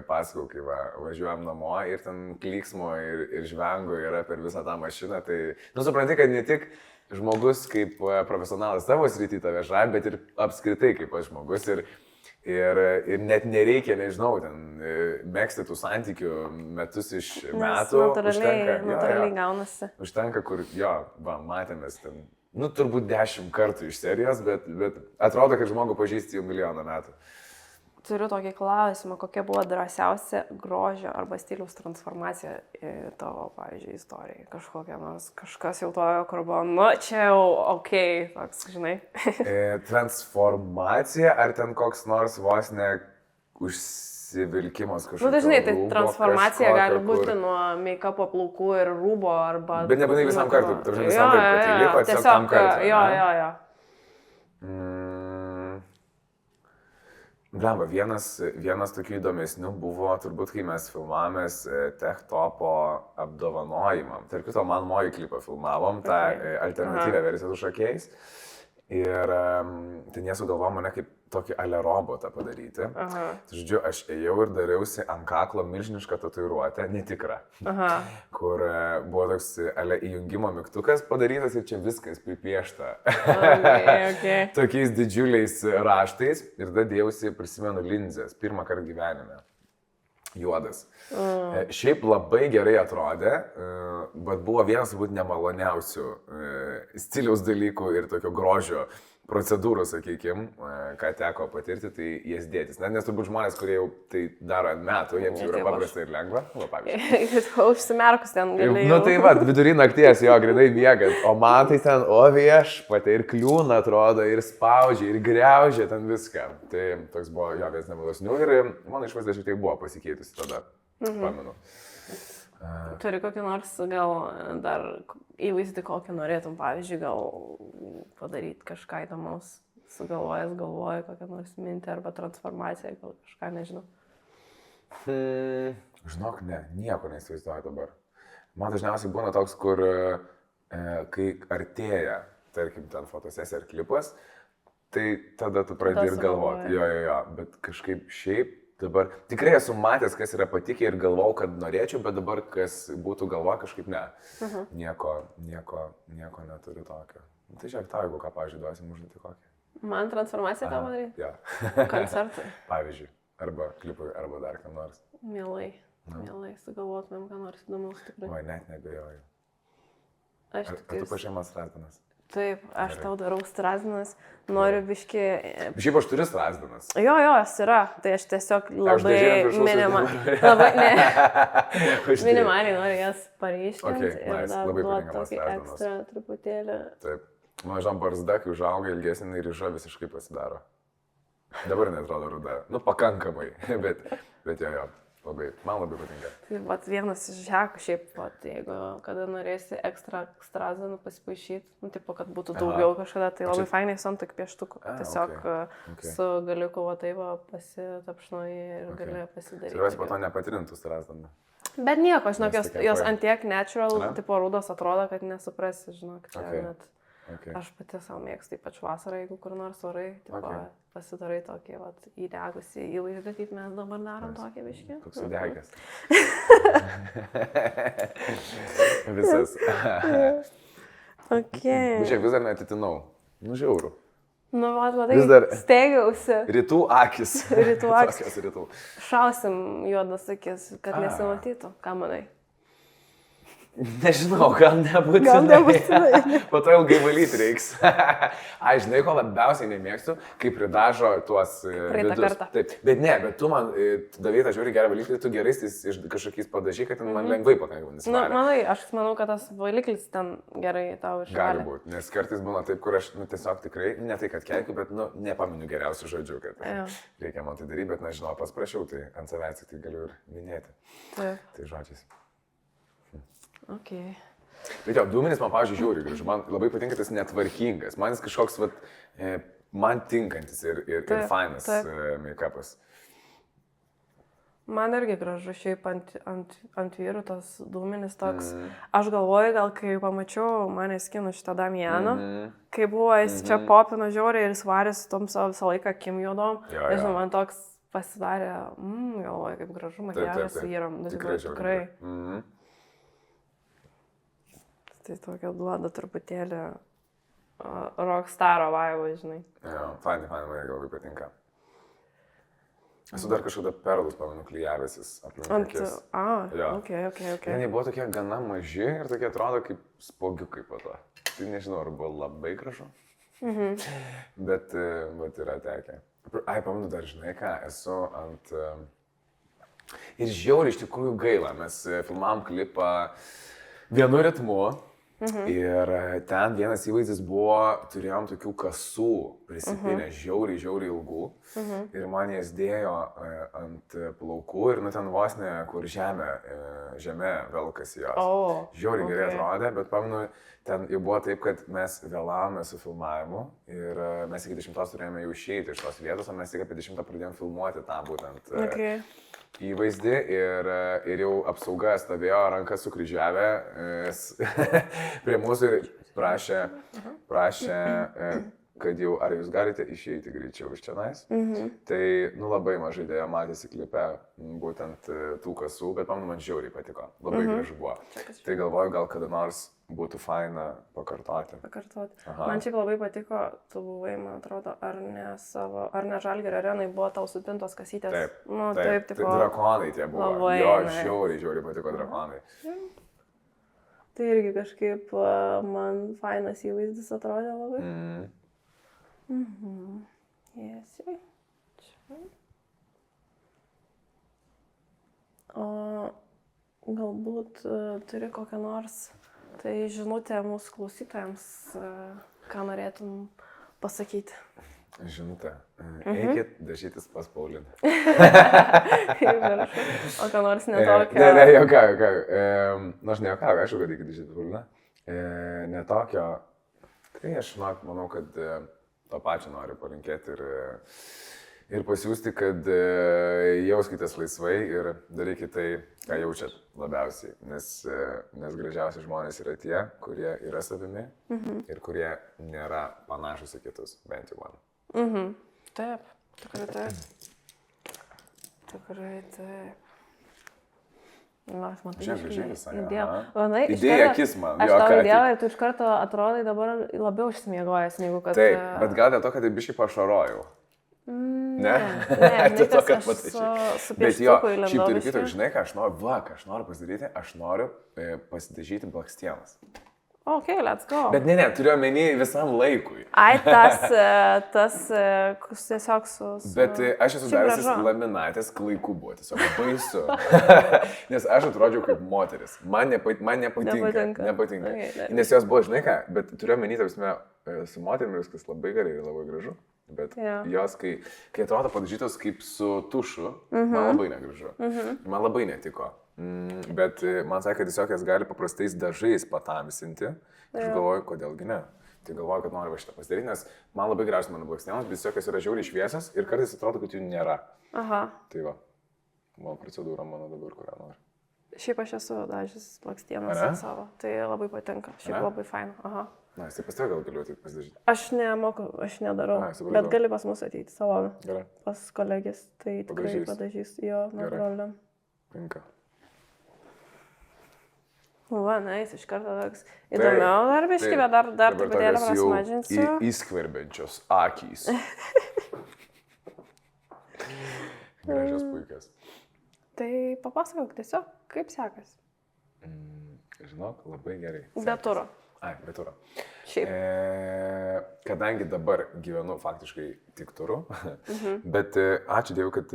pasakau, kai važiuojam namo ir ten klyksmo ir žvengo yra per visą tą mašiną, tai, nu, supranti, kad ne tik žmogus kaip profesionalas tavo srity tave žavi, bet ir apskritai kaip aš žmogus. Ir net nereikia, nežinau, ten megzti tų santykių metus iš metų. Natūraliai gaunasi. Užtenka, kur, matėmės ten, nu, turbūt 10 kartų iš serijos, bet atrodo, kad žmogų pažįsti jau milijoną metų. Turiu tokį klausimą, kokia buvo drąsiausia grožio arba stiliaus transformacija tavo, pavyzdžiui, istorijai? Kažkokia nors, kažkas jau to, kur buvo, nu, čia jau, toks, žinai. Transformacija, ar ten koks nors vos ne užsivilkimas kažkoks? Nu, dažnai, tai transformacija gali būti nuo make-upo plaukų ir rūbo arba... Bet nebūtinai visam kartui, visam kartui, kad tai liko tiesiog tam kartui. Jo. Blemba, vienas tokių įdomesnių buvo, turbūt, kai mes filmavomės Tech Topo apdovanojimam. Tarp kito, man Mojų klipą filmavom, tą alternatyvę versiją su šokėjais. Ir ten jie sugalvojo mane kaip tokį ale-robotą padaryti. Žodžiu, aš ėjau ir dariausi ant kaklo milžinišką tatuiruotę, netikrą. Kur buvo toks ale įjungimo mygtukas padarytas ir čia viskas pripiešta. Tokiais didžiuliais raštais. Ir tada dėjausi, prisimenu, linzės, pirmą kartą gyvenime. Juodas. Šiaip labai gerai atrodė, bet buvo vienas turbūt nemaloniausių stiliaus dalykų ir tokio grožio procedūrų, sakykime, ką teko patirti, tai jas dėtis. Nes turbūt žmonės, kurie jau tai daro ant metų, jiems jau yra paprasta ir lengva. Užsimerkus ten galėjau. Nu tai va, vidury nakties jo, grinai miegant, o man tai ten, viešpatie, ir kliūna atrodo, ir spaudžia, ir griaužia ten viską. Tai toks buvo jo vienas nemalosnių ir mano išvaizda šiek tiek buvo pasikeitusi tada, pamenu. Turi kokį nors gal dar įvaizdį, kokį norėtum, pavyzdžiui, gal padaryti kažką įdomaus, galvoju, kokią nors mintį arba transformaciją, gal kažką, nežinau. Žinok, nieko neįsivaizduoju dabar. Man dažniausiai būna toks, kur kai artėja, tarkim, ten fotosesija ar klipas, tai tada tu pradedi ir galvoti. Jo, bet kažkaip šiaip dabar tikrai esu matęs, kas yra patikę ir galvau, kad norėčiau, bet dabar kas būtų galva, kažkaip ne. Nieko neturiu tokio. Tai žiūrėk, tau, jeigu ką, pavyzdžiui, duosim užduoti kokį. Man transformaciją tau padaryti? Jo. Koncertui? Pavyzdžiui, arba klipui, arba dar kam nors. Mielai sugalvotumėm, ką nors įdomaus tikrai. Oi, net nebejoju. Ar tu pašėmas Strazdanas? Taip, aš tau darau Strazdanas, noriu biški... Šiaip aš turiu Strazdanas. Jo, jis yra, tai aš tiesiog labai minimaliai noriu jas paryškinti ir dar duoti tokį ekstra truputėlį. Taip, mažam barzda, kai užauga ilgesnį ir ryža visiškai pasidaro. Dabar netrodo ruda, pakankamai, bet jo. Man labai patinka. Tai vienas iš žekų šiaip, jeigu kada norėsi ekstra Strazdanų pasipaišyti, kad būtų daugiau kažkada, tai labai fainai su ant tokių pieštukų. Tiesiog su galiuku pasitapšnoji ir gali pasidaryti. Ir po to nepatrintų Strazdanų. Bet nieko, žinok, jos antiek natural, tipo rudos atrodo, kad nesuprasi, žinok, čia net. Aš pati savo mėgstu, ypač vasarą, jeigu kur nors orai, pasidarai tokį įdegusį įvaizdį, kaip mes dabar darom tokį biškį. Koks įdegęs. Visas. Žiūrėk, vis dar neatitinau. Žiauru. Stengiausi. Rytų akis. Šausim juodas akis, kad nesimatytų. Ką manai? Nežinau, gal nebūtinai. Gal nebūtinai. Po to ilgai valyti reiks. Ai, žinai, ko labiausiai nemėgstu, kai pridažo tuos Praeitą vidus. kartą. Taip, bet ne, bet tu man davai tą žiūri gerą valyklį, tu gerai iš kažkokiais padažy, kad man lengvai pakankamai Na, nesivarė. manai, aš manau, kad tas valiklis ten gerai tau išvalė. Gali būti, nes kartais būna taip, kur aš tiesiog tikrai, ne tai, kad keikiu, bet nepaminiu geriausių žodžių, kad reikia man tai daryti, bet nežinau, pas prašiau, tai ant savęs tai galiu ir minėti. Taip. Tai žodžiais. Okay. Bet jo, dūminis man, pavyzdžiui, žiūri gražu, man labai patinka tas netvarkingas, man jis kažkoks, man tinkantis ir fainas make-upas. Man irgi gražu, šiaip ant vyrų tas dūminis toks. Aš galvoju, gal kai pamačiau mane skinu šitą Damianą, kai buvo jis čia popino žiauriai ir svarė su tom savo visą laiką kim juodom. Nežinau, man toks pasidarė, galvoju, kaip gražu makiažas vyram. Tikrai. Tai tokia duoda truputėlį rockstaro vibe, žinai. Jo, fainai, man irgi labai patinka. Esu dar kažkada perlus, pamenu, klijavęsis aplink akis. Okay. Jie buvo tokie gana maži ir tokie atrodo kaip spogiukai po to. Tai nežinau, ar buvo labai gražu. Bet yra tekę. Ai, pamenu dar, žinai ką, esu ant... Ir žiauriai iš tikrųjų gaila, mes filmavom klipą vienu ritmu. Ir ten vienas įvaizdis buvo, turėjom tokių kasų prisipinę žiauriai ilgų ir man jas dėjo ant plaukų ir ten vos ne, kur žemė velkasi jos. Žiauriai gerai atrodė, bet pamenu, ten jau buvo taip, kad mes vėlavome su filmavimu ir mes iki 10 turėjome jau išeiti iš tos vietos, o mes tik apie 10 pradėjome filmuoti tą būtent įvaizdį ir jau apsauga stovėjo rankas sukryžiavę prie mūsų ir prašė, kad jau ar jūs galite išeiti greičiau iš čionais. Tai labai mažai dėjo matėsi klipe būtent tų kasų, bet man žiauriai patiko, labai gražu buvo. Tai galvoju, gal kada nors būtų faina pakartoti. Man šiaip labai patiko, tu buvai, man atrodo, ar ne Žalgirio arenai buvo tau supintos kasytės. Taip, drakonai tie buvo. Jo, žiauriai patiko drakonai. Tai irgi kažkaip man fainas įvaizdis atrodė labai. Jėsiai. O galbūt turi kokią nors tai žinutę mūsų klausytojams, ką norėtum pasakyti. Žinutę. Eikit dažytis pas Pauliną. O ką nors netokio. Ne, juokauju. Aš nejuokauju, aišku, kad eikit dažytis Pauliną. Netokio. Tai aš manau, kad to pačio noriu palinkėti ir pasiūsti, kad jauskitės laisvai ir darykite tai, ką jaučiat labiausiai. Nes gražiausi žmonės yra tie, kurie yra savimi ir kurie nėra panašus į kitus, bent jau man. Taip, tikrai taip. Tikrai taip. Aš matau, Idėja akis man. Aš tau įdėjau ir tu iš karto atrodai dabar labiau užsimiegojęs, negu kad... Taip, bet gal dėl to, kad biškai pašarojau. Ne, dėl to, kad su pieštuku įlendau. Šiaip turiu kitą, žinai, ką aš noriu pasidaryti, aš noriu pasidažyti blakstienas. Ok, let's go. Bet ne, turiu omeny visam laikui. Ai, tas tiesiog su... Bet aš esu daręs laminatės, klaiku buvo, tiesiog baisu. Nes aš atrodžiau kaip moteris. Man nepatinka. Nes jos buvo, žinai ką, bet turiu omeny, su moterimis viskas labai gerai ir labai gražu. Bet jos, kai atrodo padažytos kaip su tušu, man labai negražu. Man labai netiko. Bet man sakė, kad tiesiog jas gali paprastais dažais patamsinti. Aš galvoju, kodėlgi ne. Tai galvoju, kad noriu šitą pasidaryti, nes man labai gražus mano blakstienos, bet tiesiog jos yra žiauriai šviesios ir kartais atrodo, kad jų nėra. Tai va, mano procedūra mano dabar, kurią noriu. Šiaip aš esu dažęs blakstienas savo, tai labai patinka, šiaip labai faina. Na, jis taip pas tave gal galiu ateit pasidažyti. Aš nemoku, aš nedarau, bet gali pas mus ateiti savo, pas kolegės, tai tikrai padažys jo natūraliam. Pinka. Va, nais, iš karto toks įdomiau dar biškį, bet dar truputėlį prasimažinsiu. Įskverbiančios akys. Gražios puikios. Tai papasakok tiesiog, kaip sekas. Žinok, labai gerai. Be turo. Ai, be turo. Šiaip. Kadangi dabar gyvenu faktiškai tik turu, bet ačiū Dievui, kad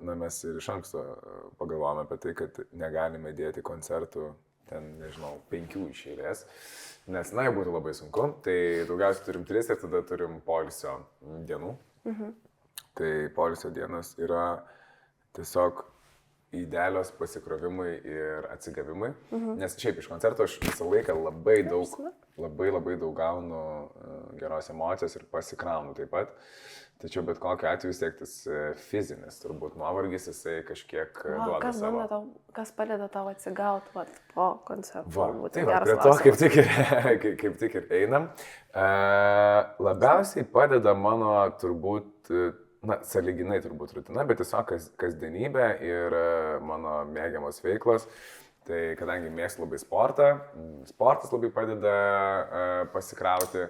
mes ir iš anksto pagalvojame apie tai, kad negalime dėti koncertų ten, nežinau, 5 iš eilės, nes, jau būtų labai sunku. Tai daugiausiai turim 3 ir tada turim poilsio dienų. Tai poilsio dienos yra tiesiog idealios pasikrovimui ir atsigavimui, nes šiaip iš koncerto aš visą laiką labai daug gaunu geros emocijos ir pasikraunu taip pat, tačiau bet kokiu atveju vis tiek tas fizinis, turbūt nuovargis, jisai kažkiek duoda savo. Kas padeda tau atsigauti po koncerto? Tai prie to kaip tik ir einam. Labiausiai padeda mano turbūt sąlyginai turbūt rutina, bet tiesiog kasdienybė ir mano mėgiamos veiklos. Tai kadangi mėgstu labai sportą, sportas labai padeda pasikrauti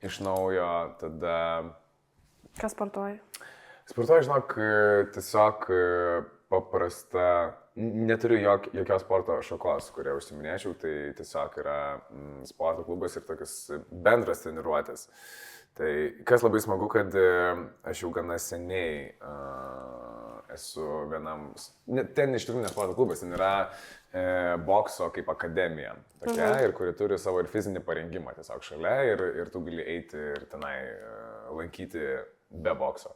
iš naujo, tada... Kas sportuoji? Sportuoju, žinok, tiesiog paprasta, neturiu jokios sporto šakos, kurią užsiminėčiau, tai tiesiog yra sporto klubas ir tokios bendras treniruotės. Tai kas labai smagu, kad aš jau gana seniai esu vienam, ten iš tikrųjų ne sporto klubas, ten yra bokso kaip akademija, tokia, ir kuri turi savo ir fizinį parengimą tiesiog šalia ir tu gali eiti ir tenai lankyti be bokso.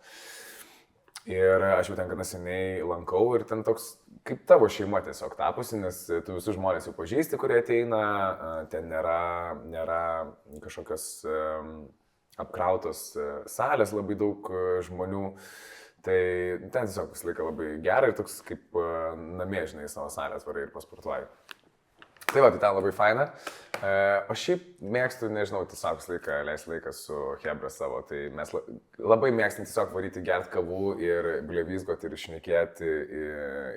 Ir aš jau ten gana seniai lankau ir ten toks kaip tavo šeima tiesiog tapusi, nes tu visus žmonės jau pažįsti, kurie ateina, ten nėra kažkokios apkrautos salės, labai daug žmonių, tai ten tiesiog visą laiką labai gera ir toks kaip namie, žinai, savo salės varai ir pasportuoji. Tai va, tai ten labai faina. O šiaip mėgstu, nežinau, tiesiog visą laiką leisti laiką su Hebra savo, tai mes labai mėgstam tiesiog varyti, gerti kavų ir blevizgoti ir šnekėti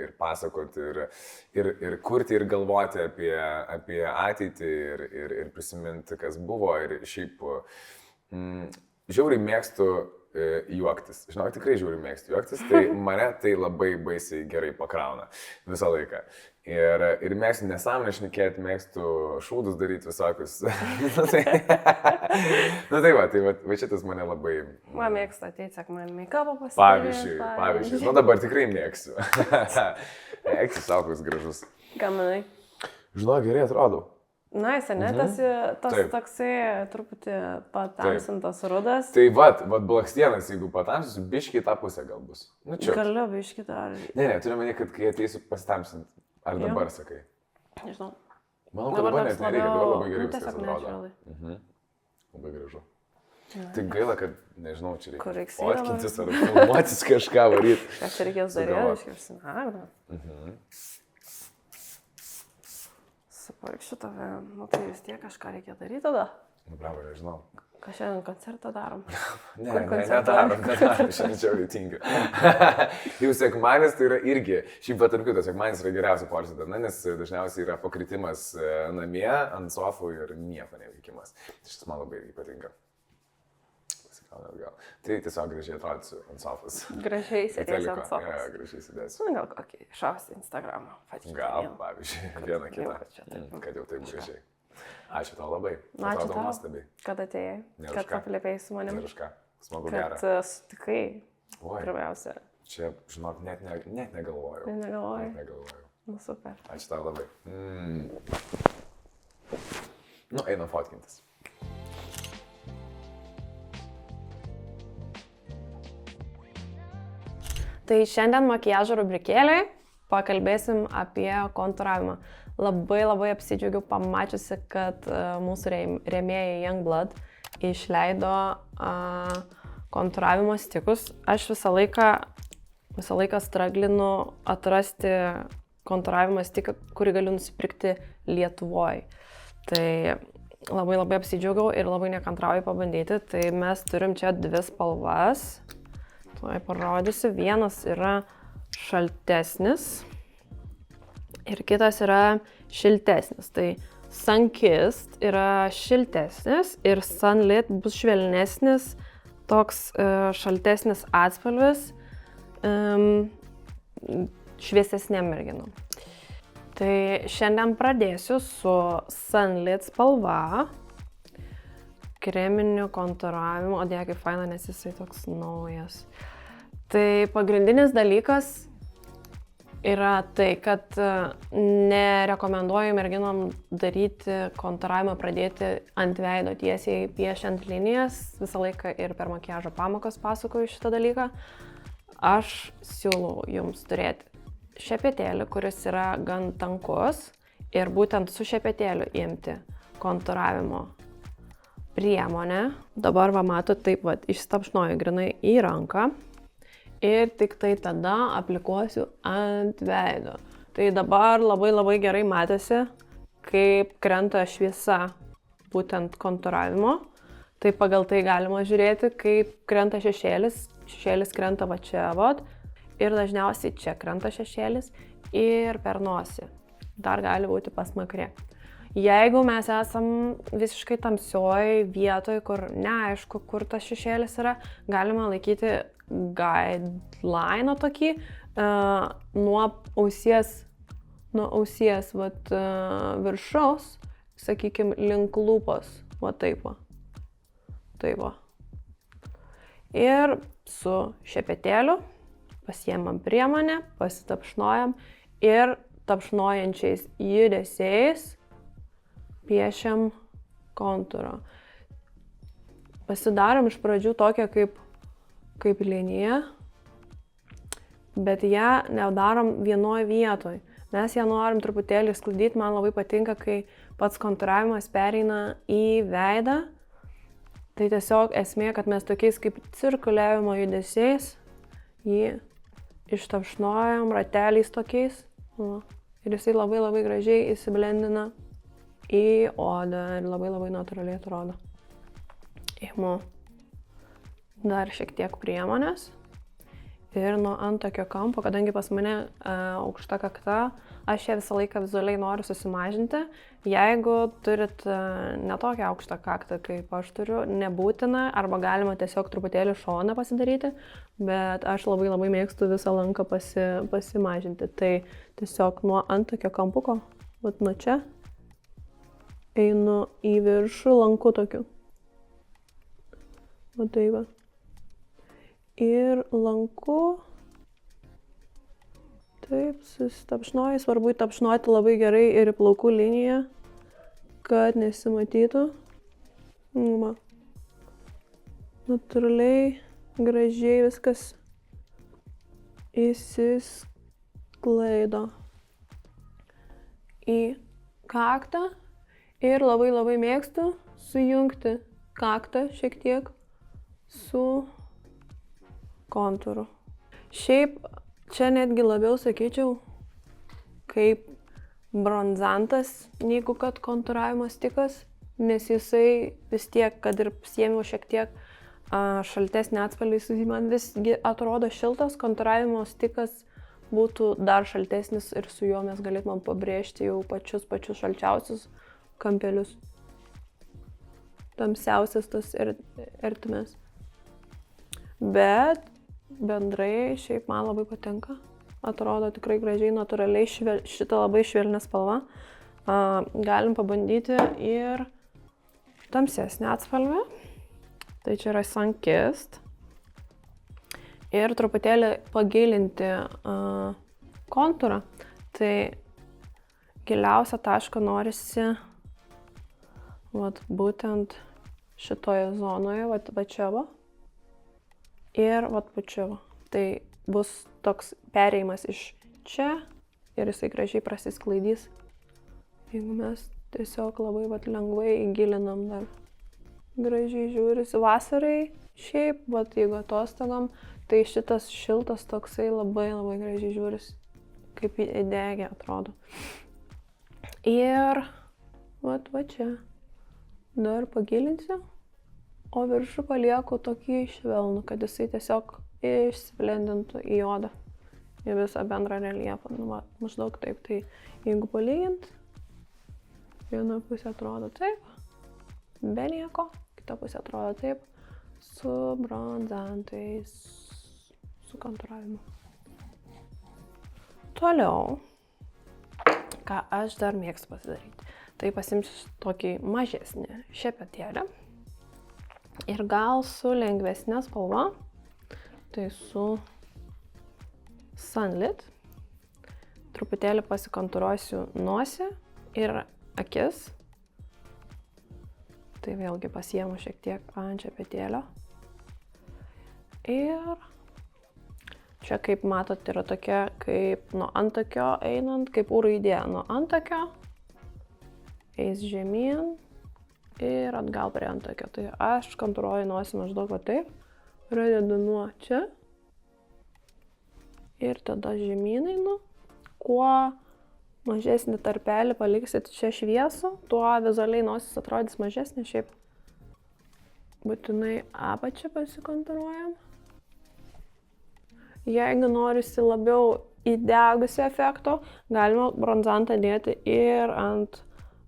ir pasakoti ir kurti ir galvoti apie ateitį ir prisiminti, kas buvo ir šiaip žiauriai mėgstu juoktis. Žinau, tikrai žiauriai mėgstu juoktis, tai mane tai labai baisiai gerai pakrauna visą laiką. Ir mėgstu nesąmonę šnekėti, mėgstu šūdus daryti visokius. Tai va šitas mane labai... Man mėgstu ateiti sekmanį make-upą pasidaryti. Pavyzdžiui. Dabar tikrai mėgstu. Eiksi saukus gražus. Gaminai. Žinau, gerai atrodau. Ne, tas toksai truputį patamsintas rudas. Tai vat blakstienas, jeigu patamsinsiu, biškiai tą pusę gal bus. Galiu biškiai dar. Ne, turiu manį, kad kai ateisiu pasitamsinti. Ar dabar sakai? Nežinau. Manau, kad dabar net nereikia, dabar labai gerai viskas atrodo. Labai gražu. Tai gaila, kad, nežinau, čia reikia fotkintis ar filmuotis kažką varyti. Ką čia reikės daryti, išsinagdą. Suparkščiu tave, tai vis tiek kažką reikia daryti tada. Bravo, nežinau. Ką šiandien koncertą darom? Nedarom, šiandien čia reitinga. Jau sekmadienis tai yra irgi, šiaip patarpiu, tas sekmadienis yra geriausia poilsio diena, nes dažniausiai yra pakritimas namie, ant sofų ir nieko neveikimas. Šitas man labai patinka. Tai tiesiog gražiai atrodysiu ant sofos. Gražiai sėdėsiu ant sofos. Ja, gražiai sėdėsiu. Gal kokį šausti Instagramą. Gal, pavyzdžiui, vieną kitą. Kad jau taip gražiai. Ačiū tau labai. Ačiū tau, nuostabiai. Kad atėjai, kad paplepėjai su manim. Ir už ką. Smagu gera. Kad sutikai, pirmiausia. Čia, žinok, net negalvojau. Negalvojau. Nu, super. Ačiū tau labai. Einam fotkintis. Tai šiandien makiažo rubrikėlėje pakalbėsim apie kontūravimą. Labai apsidžiaugiau pamačiusi, kad mūsų rėmėjai Youngblood išleido kontūravimo stikus. Aš visą laiką straglinu atrasti kontūravimo stiką, kurį galiu nusipirkti Lietuvoje. Tai labai apsidžiaugiau ir labai nekantrauju pabandyti. Tai mes turim čia 2 spalvas. Tuoj parodysiu. Vienas yra šaltesnis ir kitas yra šiltesnis. Tai Sunkissed yra šiltesnis ir Sunlit bus švelnesnis, toks šaltesnis atspalvis šviesesnėm merginom. Tai šiandien pradėsiu su Sunlit spalva, kreminiu kontūravimu, o dėja kaip faina, nes jisai toks naujas. Tai pagrindinis dalykas yra tai, kad nerekomenduoju merginom daryti kontūravimą, pradėti ant veido tiesiai piešiant linijas. Visą laiką ir per makiažo pamokas pasakoju šitą dalyką. Aš siūlau jums turėti šepetėlį, kuris yra gan tankus ir būtent su šepetėliu imti kontūravimo priemonę. Dabar va matot, taip va, išstapšnoju grinai į ranką ir tik tai tada aplikuosiu ant veido. Tai dabar labai gerai matėsi, kaip krenta šviesa būtent kontūravimo. Tai pagal tai galima žiūrėti, kaip krenta šešėlis. Šešėlis krenta va čia, va. Ir dažniausiai čia krenta šešėlis ir per nosį. Dar gali būti pasmakrė. Jeigu mes esam visiškai tamsioj vietoj, kur neaišku, kur tas šešėlis yra, galima laikyti guideline tokį nuo ausies vat, viršaus, sakykime, link lūpos. Va taip va. Taip va. Ir su šepetėliu pasiemam priemonę, pasitapšnojam ir tapšnojančiais judesiais piešiam kontūrą. Pasidarom iš pradžių tokią kaip liniją, bet ją nedarom vienoj vietoj. Mes ją norim truputėlį sklaidyti, man labai patinka, kai pats kontūravimas pereina į veidą. Tai tiesiog esmė, kad mes tokiais kaip cirkuliavimo judesiais jį ištapšnojam rateliais tokiais. Ir jisai labai gražiai įsiblendina į odą ir labai natūraliai atrodo. Imu dar šiek tiek priemonės ir nuo antakio kampo, kadangi pas mane aukšta kakta, aš ją visą laiką vizualiai noriu susimažinti. Jeigu turit netokią aukštą kaktą, kaip aš turiu, nebūtina, arba galima tiesiog truputėlį šoną pasidaryti, bet aš labai mėgstu visą lanką pasimažinti. Tai tiesiog nuo antakio kampuko, vat nuo čia, einu į viršų lanku tokiu. Va tai va. Ir lanku. Taip, susitapšnoju. Svarbu įtapšnuoti labai gerai ir į plaukų liniją, kad nesimatytų. Va. Natūraliai, gražiai viskas įsisklaido į kaktą. Ir labai mėgstu sujungti kaktą šiek tiek su kontūru. Šiaip čia netgi labiau sakyčiau kaip bronzantas, negu kad kontūravimo stikas, nes jisai vis tiek, kad ir siemiau šiek tiek šaltesnį atspalvį, jisai man visgi atrodo šiltas, kontūravimo stikas būtų dar šaltesnis ir su juo mes galėtumėm pabrėžti jau pačius šalčiausius kampelius. Tamsiausias tas ertmes. Bet bendrai šiaip man labai patinka. Atrodo tikrai gražiai, natūraliai, šitą labai švelnią spalvą. Galim pabandyti ir tamsesnį atspalvį. Tai čia yra Sunkissed. Ir truputėlį pagilinti kontūrą. Tai giliausią tašką norisi vat būtent šitoje zonoje, vat čia va. Ir vat čia va. Tai bus toks perėjimas iš čia ir jisai gražiai prasisklaidys. Jeigu mes tiesiog labai vat lengvai įgilinam dar. Gražiai žiūrisi vasarai šiaip, vat jeigu atostogom, tai šitas šiltas toksai labai gražiai žiūrisi. Kaip įdegė atrodo. Ir vat va čia. Dar pagilinsiu, o viršų palieku tokį švelnų, kad jisai tiesiog išsiblendintų į odą, į visą bendrą reliefą. Nu, va, maždaug taip. Tai jeigu palygint, viena pusė atrodo taip, be nieko, kita pusė atrodo taip, su bronzantais, su kontūravimu. Toliau ką aš dar mėgstu pasidaryti. Tai pasimsiu tokį mažesnį šepetėlį ir gal su lengvesnė spalva, tai su Sunlit. Truputėlį pasikontūruosiu nosį ir akis. Tai vėlgi pasiemu šiek tiek ant šepetėlio. Ir čia, kaip matot, yra tokia, kaip nuo antakio einant, kaip U raidė nuo antakio, eis žemyn ir atgal prie antakio. Tai aš kontūruoju nosį maždaug va taip, pradedu nuo čia ir tada žemyn einu. Kuo mažesnį tarpelį paliksit čia šviesų, tuo vizualiai nosis atrodys mažesnė, šiaip būtinai apačią pasikontūruojam. Jeigu norisi labiau įdegusio efekto, galima bronzantą dėti ir ant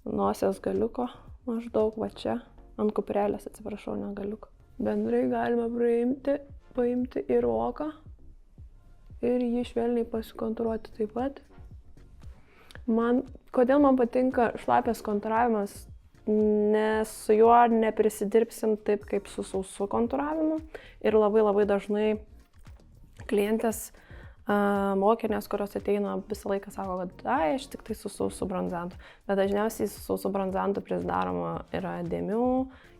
nosies galiuko, maždaug va čia, ant kuprelės, atsiprašau, ne galiuko. Bendrai galima paimti ir oką ir jį švelniai pasikontūruoti taip pat. Kodėl man patinka šlapias kontūravimas, nes su juo neprisidirbsim taip kaip su sausu kontūravimu ir labai dažnai klientės mokinės, kurios ateina visą laiką sako, kad aš tik tai su sausu bronzantu. Bet dažniausiai su sausu bronzantu prisidaroma yra dėmių,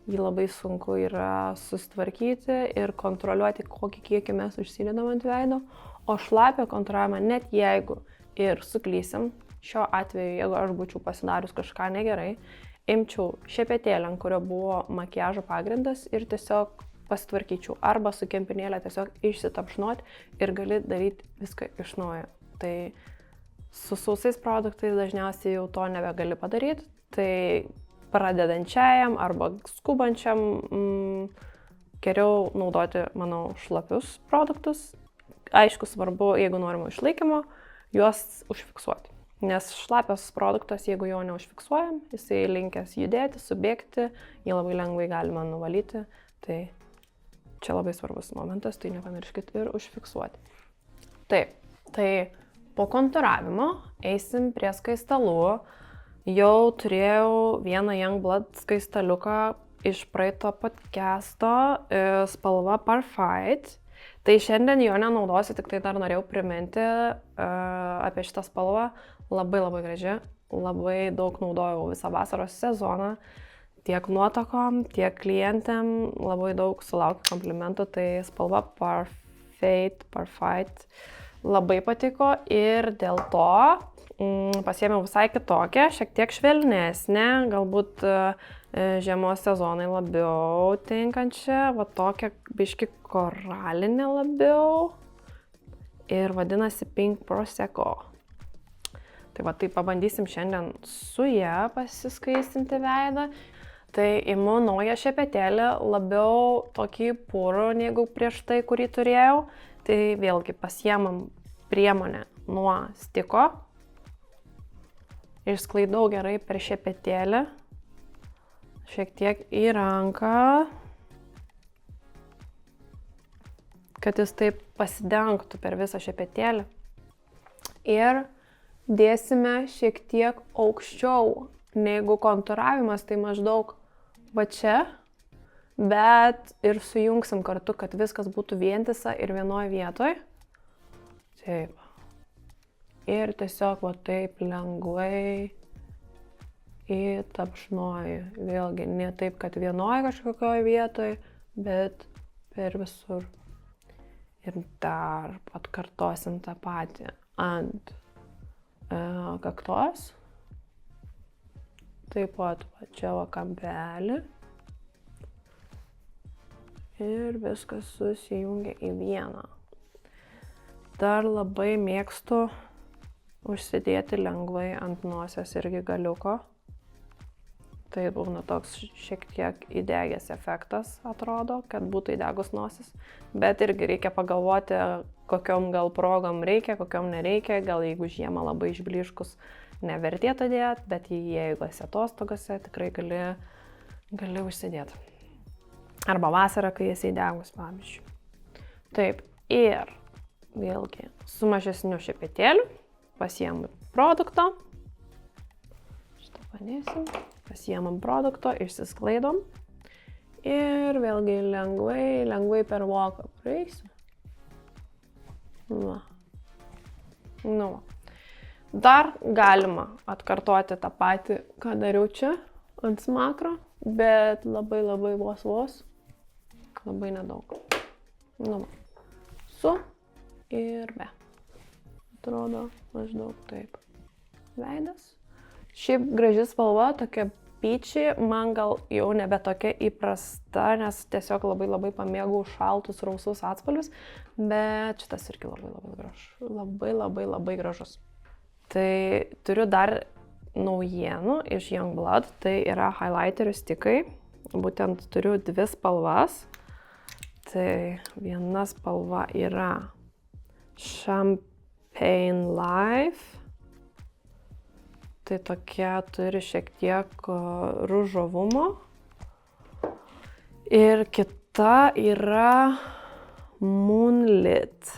jį labai sunku yra susitvarkyti ir kontroliuoti, kokį kiekį mes užsidedam ant veido. O šlapio kontūravimą, net jeigu ir suklysim, šiuo atveju, jeigu aš būčiau pasidarius kažką negerai, imčiau šepetėlį, ant kurio buvo makiažo pagrindas ir tiesiog pasitvarkyčiau arba su kempinėlė tiesiog išsitapšnoti ir gali daryti viską iš naujo. Tai su sausais produktais dažniausiai jau to nebegali padaryti, tai pradedančiajam arba skubančiam geriau naudoti, manau, šlapius produktus. Aišku, svarbu, jeigu norima išlaikymo, juos užfiksuoti. Nes šlapias produktas, jeigu jo neužfiksuojam, jisai linkęs judėti, subėgti, jį labai lengvai galima nuvalyti. Tai čia labai svarbus momentas, tai nepamirškit ir užfiksuoti. Taip, tai po kontūravimo eisim prie skaistalų. Jau turėjau vieną Youngblood skaistaliuką iš praeito podcast'o, spalva Parfait. Tai šiandien jo nenaudosiu, tik tai dar norėjau priminti apie šitą spalvą. Labai graži, labai daug naudojau visą vasaros sezoną. Tiek nuotakom, tiek klientėm labai daug sulaukiu komplimentų, tai spalva Parfait labai patiko ir dėl to pasiėmiau visai kitokią, šiek tiek švelnesnę, galbūt žiemos sezonai labiau tinkančią, va tokią biški koralinę labiau ir vadinasi Pink Prosecco. Tai va, tai pabandysim šiandien su ją pasiskaistinti veidą. Tai imu naują šepetėlį, labiau tokį purų negu prieš tai, kurį turėjau. Tai vėlgi pasiemam priemonę nuo stiko. Išsklaidau gerai per šepetėlį. Šiek tiek į ranką. Kad jis taip pasidengtų per visą šepetėlį. Ir dėsime šiek tiek aukščiau negu kontūravimas, tai maždaug va čia, bet ir sujungsim kartu, kad viskas būtų vientisa ir vienoje vietoje. Taip. Ir tiesiog va taip lengvai įtapšnoju. Vėlgi, ne taip, kad vienoje kažkokioje vietoje, bet per visur. Ir dar atkartosim tą patį ant kaktos. Taip pat va čia va kampelį. Ir viskas susijungia į vieną. Dar labai mėgstu užsidėti lengvai ant nosies irgi galiuko. Tai būna toks šiek tiek įdegęs efektas, atrodo, kad būtų įdegus nosis. Bet irgi reikia pagalvoti, kokiom gal progom reikia, kokiom nereikia. Gal jeigu žiemą labai išbliškus, nevertėtų dėti, bet jeigu esi atostogose, tikrai gali užsidėti. Arba vasarą, kai esi įdegus, pavyzdžiui. Taip, ir vėlgi su mažesniu šepetėliu pasiemu produktą Padėsim, pasiemam produkto, išsisklaidom ir vėlgi lengvai per voką praeisim. Va. Nu. Dar galima atkartoti tą patį, ką dariau čia ant smakro, bet labai vos, labai nedaug. Nu. Su ir be. Atrodo maždaug taip. Veidas. Šiaip graži spalva, tokia peachy, man gal jau nebe tokia įprasta, nes tiesiog labai pamėgau šaltus, rausvus atspalvius, bet šitas irgi labai gražus. Labai gražus. Tai turiu dar naujienų iš Youngblood, tai yra highlighterių stikai. Būtent turiu 2 spalvas. Tai viena spalva yra Champagne Life. Tai tokia turi šiek tiek ružovumo. Ir kita yra Moonlit.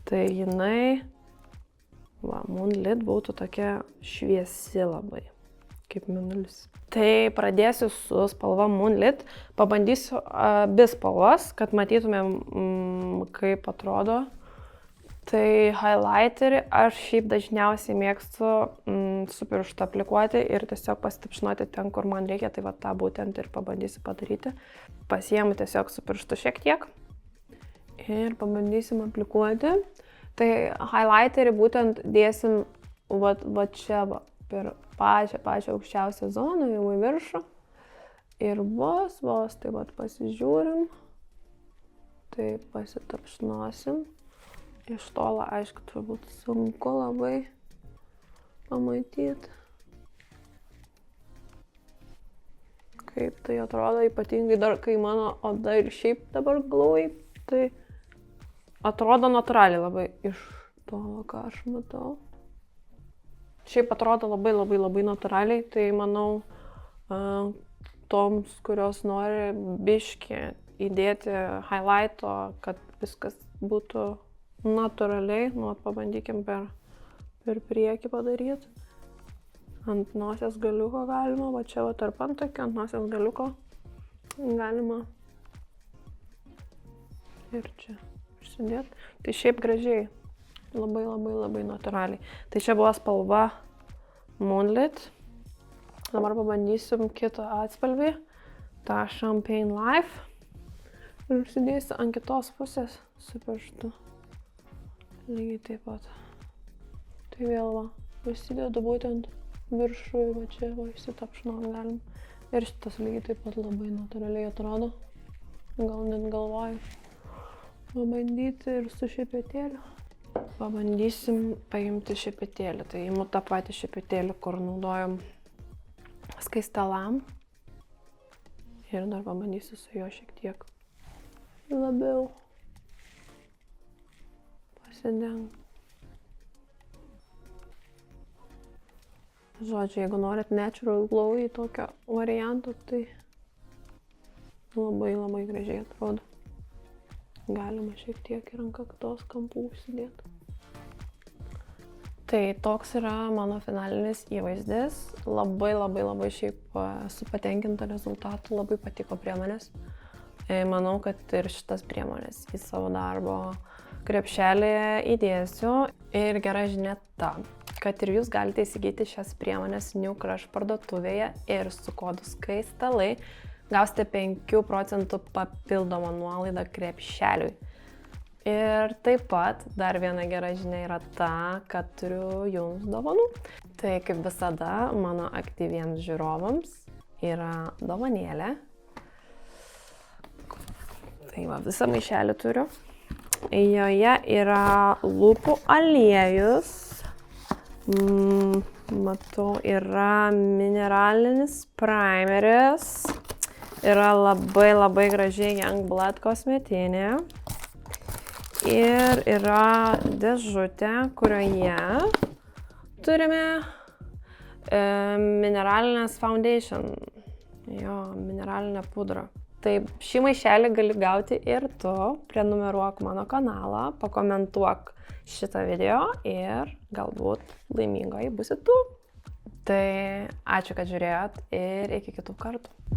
Tai jinai, Moonlit būtų tokia šviesi labai, kaip mėnulis. Tai pradėsiu su spalva Moonlit. Pabandysiu abi spalvas, kad matytumėm, kaip atrodo. Tai highlighterį aš šiaip dažniausiai mėgstu su pirštu aplikuoti ir tiesiog pasitapšnuoti ten, kur man reikia. Tai va tą būtent ir pabandysiu padaryti. Pasiemu tiesiog su pirštu šiek tiek ir pabandysim aplikuoti. Tai highlighterį būtent dėsim va čia per pačią aukščiausią zoną, jau į viršų. Ir vos tai va pasižiūrim. Tai pasitapšnuosim. Iš tolo, aišku, turbūt sunku labai pamatyti, kaip tai atrodo, ypatingai dar, kai mano oda ir šiaip dabar glūji, tai atrodo natūraliai labai iš tolo, ką aš matau. Šiaip atrodo labai natūraliai, tai manau, toms, kurios nori biškį įdėti highlighto, kad viskas būtų natūraliai, pabandykim per priekį padaryti. Ant nosies galiuko galima, va čia va tarp antakio, ant nosies galiuko galima ir čia užsidėti. Tai šiaip gražiai, labai natūraliai. Tai čia buvo spalva Moonlit. Dabar pabandysim kitą atspalvį, tą Champagne Life. Ir užsidėsiu ant kitos pusės su pirštu. Lygiai taip pat. Tai vėl va, užsidedu būtent viršui, va čia va išsitapšnuot galim. Ir šitas lygiai taip pat labai natūraliai atrodo. Gal net galvoju pabandyti ir su šepetėliu. Pabandysim paimti šepetėlį. Tai imu tą patį šepetėlį, kur naudojom skaistalam. Ir dar pabandysiu su juo šiek tiek labiau pasidengt. Žodžiu, jeigu norit natural glow į tokio varianto, tai labai gražiai atrodo. Galima šiek tiek ir ant kaktos kampų užsidėti. Tai toks yra mano finalinis įvaizdis. Labai šiaip esu patenkinta rezultatu, labai patiko priemonės. Manau, kad ir šitas priemonės į savo darbo krepšelį įdėsiu. Ir gera žinia ta, kad ir jūs galite įsigyti šias priemonės New Crush parduotuvėje ir su kodu skaistalai gausite 5% papildomą nuolaidą krepšeliui. Ir taip pat dar viena gera žinia yra ta, kad turiu jums dovanų. Tai kaip visada mano aktyviems žiūrovams yra dovanėlė. Tai va, visą maišelį turiu. Joje yra lūpų aliejus. Matau, yra mineralinis primeris. Yra labai gražiai Youngblood kosmetinė. Ir yra dėžutė, kurioje turime mineralinės foundation. Jo, mineralinę pudrą. Tai šį maišelį gali gauti ir tu. Prenumeruok mano kanalą, pakomentuok šitą video ir galbūt laimingoji būsi tu. Tai ačiū, kad žiūrėjot ir iki kitų kartų.